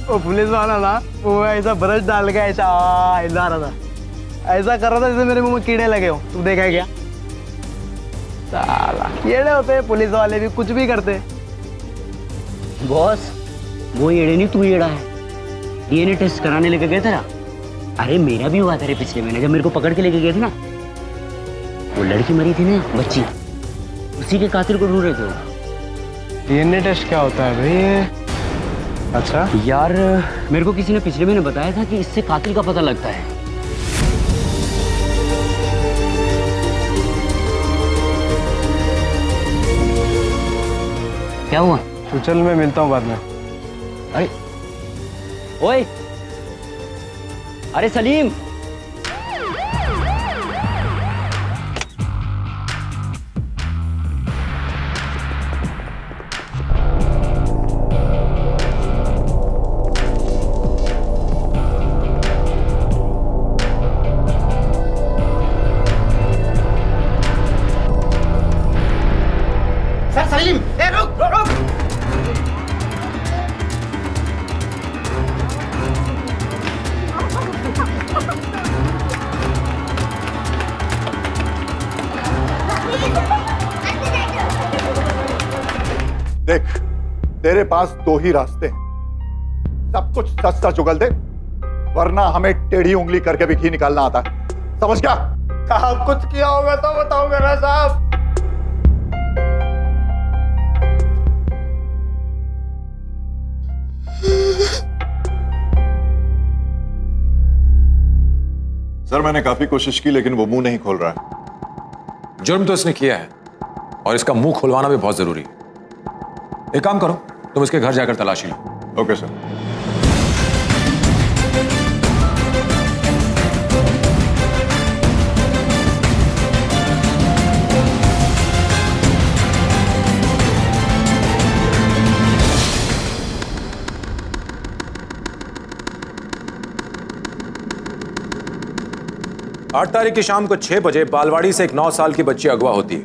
M: वो पुलिस वाला ना, वो ऐसा ब्रश डाल के ऐसा हिला रहा था, ऐसा कर रहा था जैसे मेरे मुंह में कीड़े लगे हो। तू देखा है क्या? साला कीड़े होते हैं पुलिस वाले भी, कुछ भी करते।
A: बॉस, वो येड़े नहीं तू येड़ा है। डीएनए टेस्ट कराने लेके गए थे ना? अरे मेरा भी हुआ था रे पिछले महीने, जब मेरे को पकड़ के लेके गए थे ना। वो लड़की मरी थी ना, बच्ची, उसी के कातिल को ढूंढ रहे थे वो।
M: डीएनए टेस्ट क्या होता है भाई? अच्छा
A: यार, मेरे को किसी ने पिछले महीने बताया था कि इससे कातिल का पता लगता है। क्या हुआ?
M: तो चल मैं मिलता हूँ बाद में।
A: अरे ओए, अरे सलीम,
Q: सर सलीम, रुक रुक।
U: देख, तेरे पास दो ही रास्ते हैं। सब कुछ सच सच उगल दे, वरना हमें टेढ़ी उंगली करके भी घी निकालना आता है। समझ गया?
M: साहब कुछ किया होगा तो बताऊंगा ना साहब।
U: सर, मैंने काफी कोशिश की लेकिन वो मुंह नहीं खोल रहा है।
G: जुर्म तो इसने किया है और इसका मुंह खुलवाना भी बहुत जरूरी है। एक काम करो, तुम इसके घर जाकर तलाशी लो।
U: Okay sir.
G: आठ तारीख की शाम को 6 बजे बालवाड़ी से एक 9 साल की बच्ची अगवा होती है।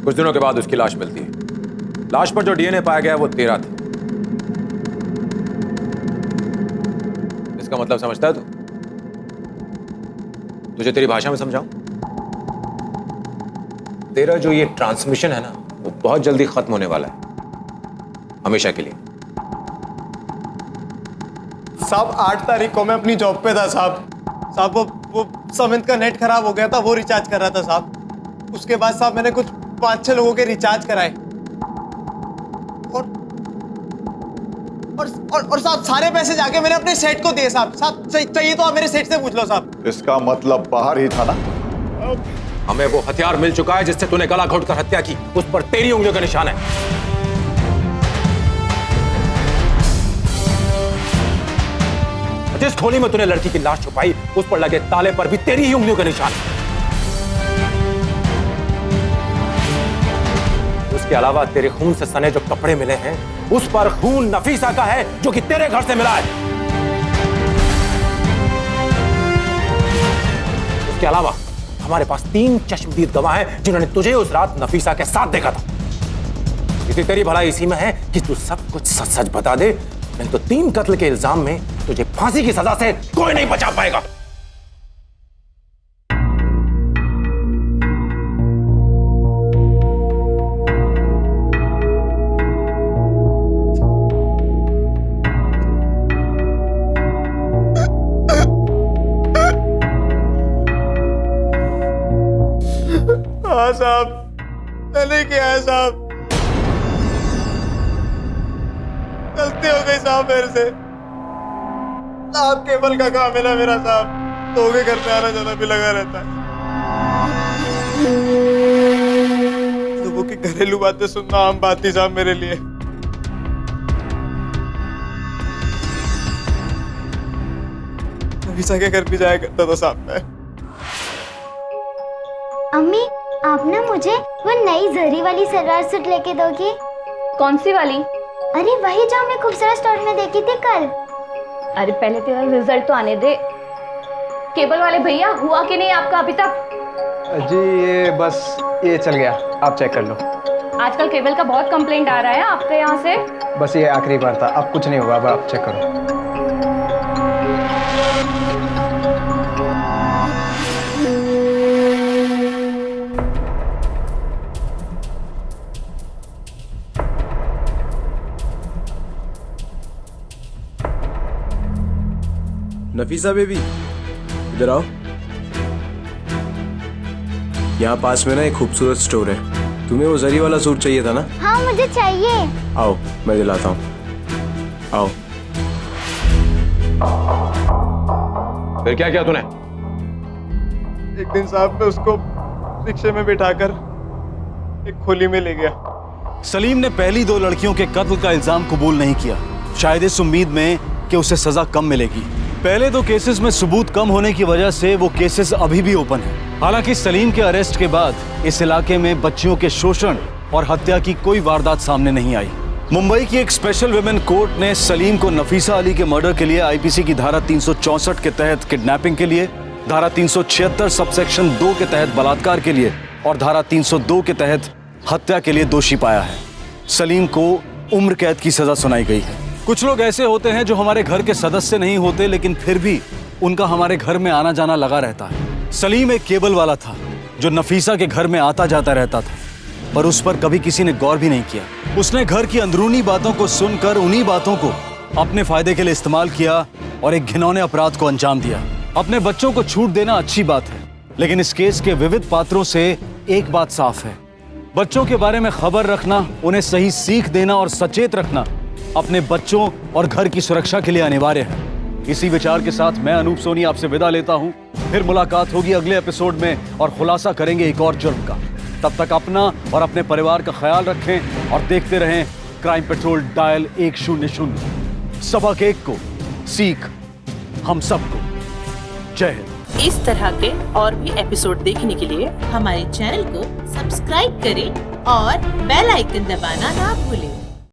G: कुछ दिनों के बाद उसकी लाश मिलती है। लाश पर जो डीएनए पाया गया वो तेरा था। इसका मतलब समझता है तू? तुझे तेरी भाषा में समझाऊं? तेरा जो ये ट्रांसमिशन है ना, वो बहुत जल्दी खत्म होने वाला है, हमेशा के लिए।
M: साहब 8 तारीख को मैं अपनी जॉब पे था साहब। वो समित का नेट खराब हो गया था, वो रिचार्ज कर रहा था साहब। उसके बाद साहब मैंने कुछ 5-6 लोगों के रिचार्ज कराए और साहब सारे पैसे जाके मैंने अपने सेठ को दिए साहब। साहब चाहिए तो आप मेरे सेठ से पूछ लो साहब।
U: इसका मतलब बाहर ही था ना?
G: हमें वो हथियार मिल चुका है जिससे तूने गला घोटकर हत्या की। उस पर तेरी उंगलियों का निशान है। जिस खोली में तूने लड़की की लाश छुपाई, उस पर लगे ताले पर भी तेरी ही उंगलियों का निशान है। उसके अलावा तेरे खून से सने जो कपड़े मिले हैं, उस पर खून नफीसा का है जो कि तेरे घर से मिला है। उसके अलावा हमारे पास 3 चश्मदीद गवाह हैं जिन्होंने तुझे उस रात नफीसा के साथ देखा था। इसी तेरी भलाई इसी में है कि तू सब कुछ सच सच बता दे, नहीं तो 3 कत्ल के इल्जाम में तुझे फांसी की सजा से कोई नहीं बचा पाएगा।
M: हाँ साहब, मैंने किया है साहब।
J: गलती हो गई साहब मेरे से। साहब केवल का काम है ना मेरा साहब, तो भी घर में आना जाना भी लगा रहता है। लोगों की घरेलू बातें सुनना आम बात थी साहब मेरे लिए। नफीसा के घर भी जाया करता था साहब मैं।
D: अम्मी, आप ना मुझे वो नई जरी वाली सलवार सूट लेके दोगी?
K: कौन सी वाली?
D: अरे वही जो हमने खूबसूरत स्टोर में देखी थी कल।
K: अरे पहले तेरा रिजल्ट तो आने दे। केबल वाले भैया, हुआ कि नहीं आपका अभी तक?
I: जी ये बस ये चल गया, आप चेक कर लो।
K: आजकल केबल का बहुत कंप्लेंट आ रहा है आपके यहाँ से।
I: बस ये आखिरी बार था, अब कुछ नहीं होगा, अब आप चेक करो।
P: नफीसा बेबी, इधर आओ। यहाँ पास में ना एक खूबसूरत स्टोर है, तुम्हें वो जरी वाला सूट चाहिए था ना?
D: हाँ मुझे चाहिए।
P: आओ मैं दिलाता हूँ, आओ।
G: फिर क्या किया तूने?
J: एक दिन साहब मैं उसको रिक्शे में बिठाकर एक खोली में ले गया।
F: सलीम ने पहली 2 लड़कियों के कत्ल का इल्जाम कबूल नहीं किया, शायद इस उम्मीद में कि उसे सजा कम मिलेगी। पहले 2 केसेस में सबूत कम होने की वजह से वो केसेस अभी भी ओपन हैं। हालांकि सलीम के अरेस्ट के बाद इस इलाके में बच्चियों के शोषण और हत्या की कोई वारदात सामने नहीं आई। मुंबई की एक स्पेशल विमेन कोर्ट ने सलीम को नफीसा अली के मर्डर के लिए आईपीसी की धारा 364 के तहत किडनैपिंग के लिए, धारा 376 सबसेक्शन 2 के तहत बलात्कार के लिए और धारा 302 के तहत हत्या के लिए दोषी पाया है। सलीम को उम्र कैद की सजा सुनाई गई है। कुछ लोग ऐसे होते हैं जो हमारे घर के सदस्य नहीं होते, लेकिन फिर भी उनका हमारे घर में आना जाना लगा रहता है। सलीम एक केबल वाला था जो नफीसा के घर में आता जाता रहता था, पर उस पर कभी किसी ने गौर भी नहीं किया। उसने घर की अंदरूनी बातों को सुनकर उन्हीं बातों को अपने फायदे के लिए इस्तेमाल किया और एक घिनौने अपराध को अंजाम दिया। अपने बच्चों को छूट देना अच्छी बात है, लेकिन इस केस के विविध पात्रों से एक बात साफ है, बच्चों के बारे में खबर रखना, उन्हें सही सीख देना और सचेत रखना अपने बच्चों और घर की सुरक्षा के लिए अनिवार्य है। इसी विचार के साथ मैं अनूप सोनी आपसे विदा लेता हूं। फिर मुलाकात होगी अगले एपिसोड में और खुलासा करेंगे एक और जुर्म का। तब तक अपना और अपने परिवार का ख्याल रखें और देखते रहें क्राइम पेट्रोल डायल 100। सबक एक को सीख हम सबको। जय हिंद।
T: इस तरह के और भी एपिसोड देखने के लिए हमारे चैनल को सब्सक्राइब करें और बेल आइकन दबाना ना भूलें।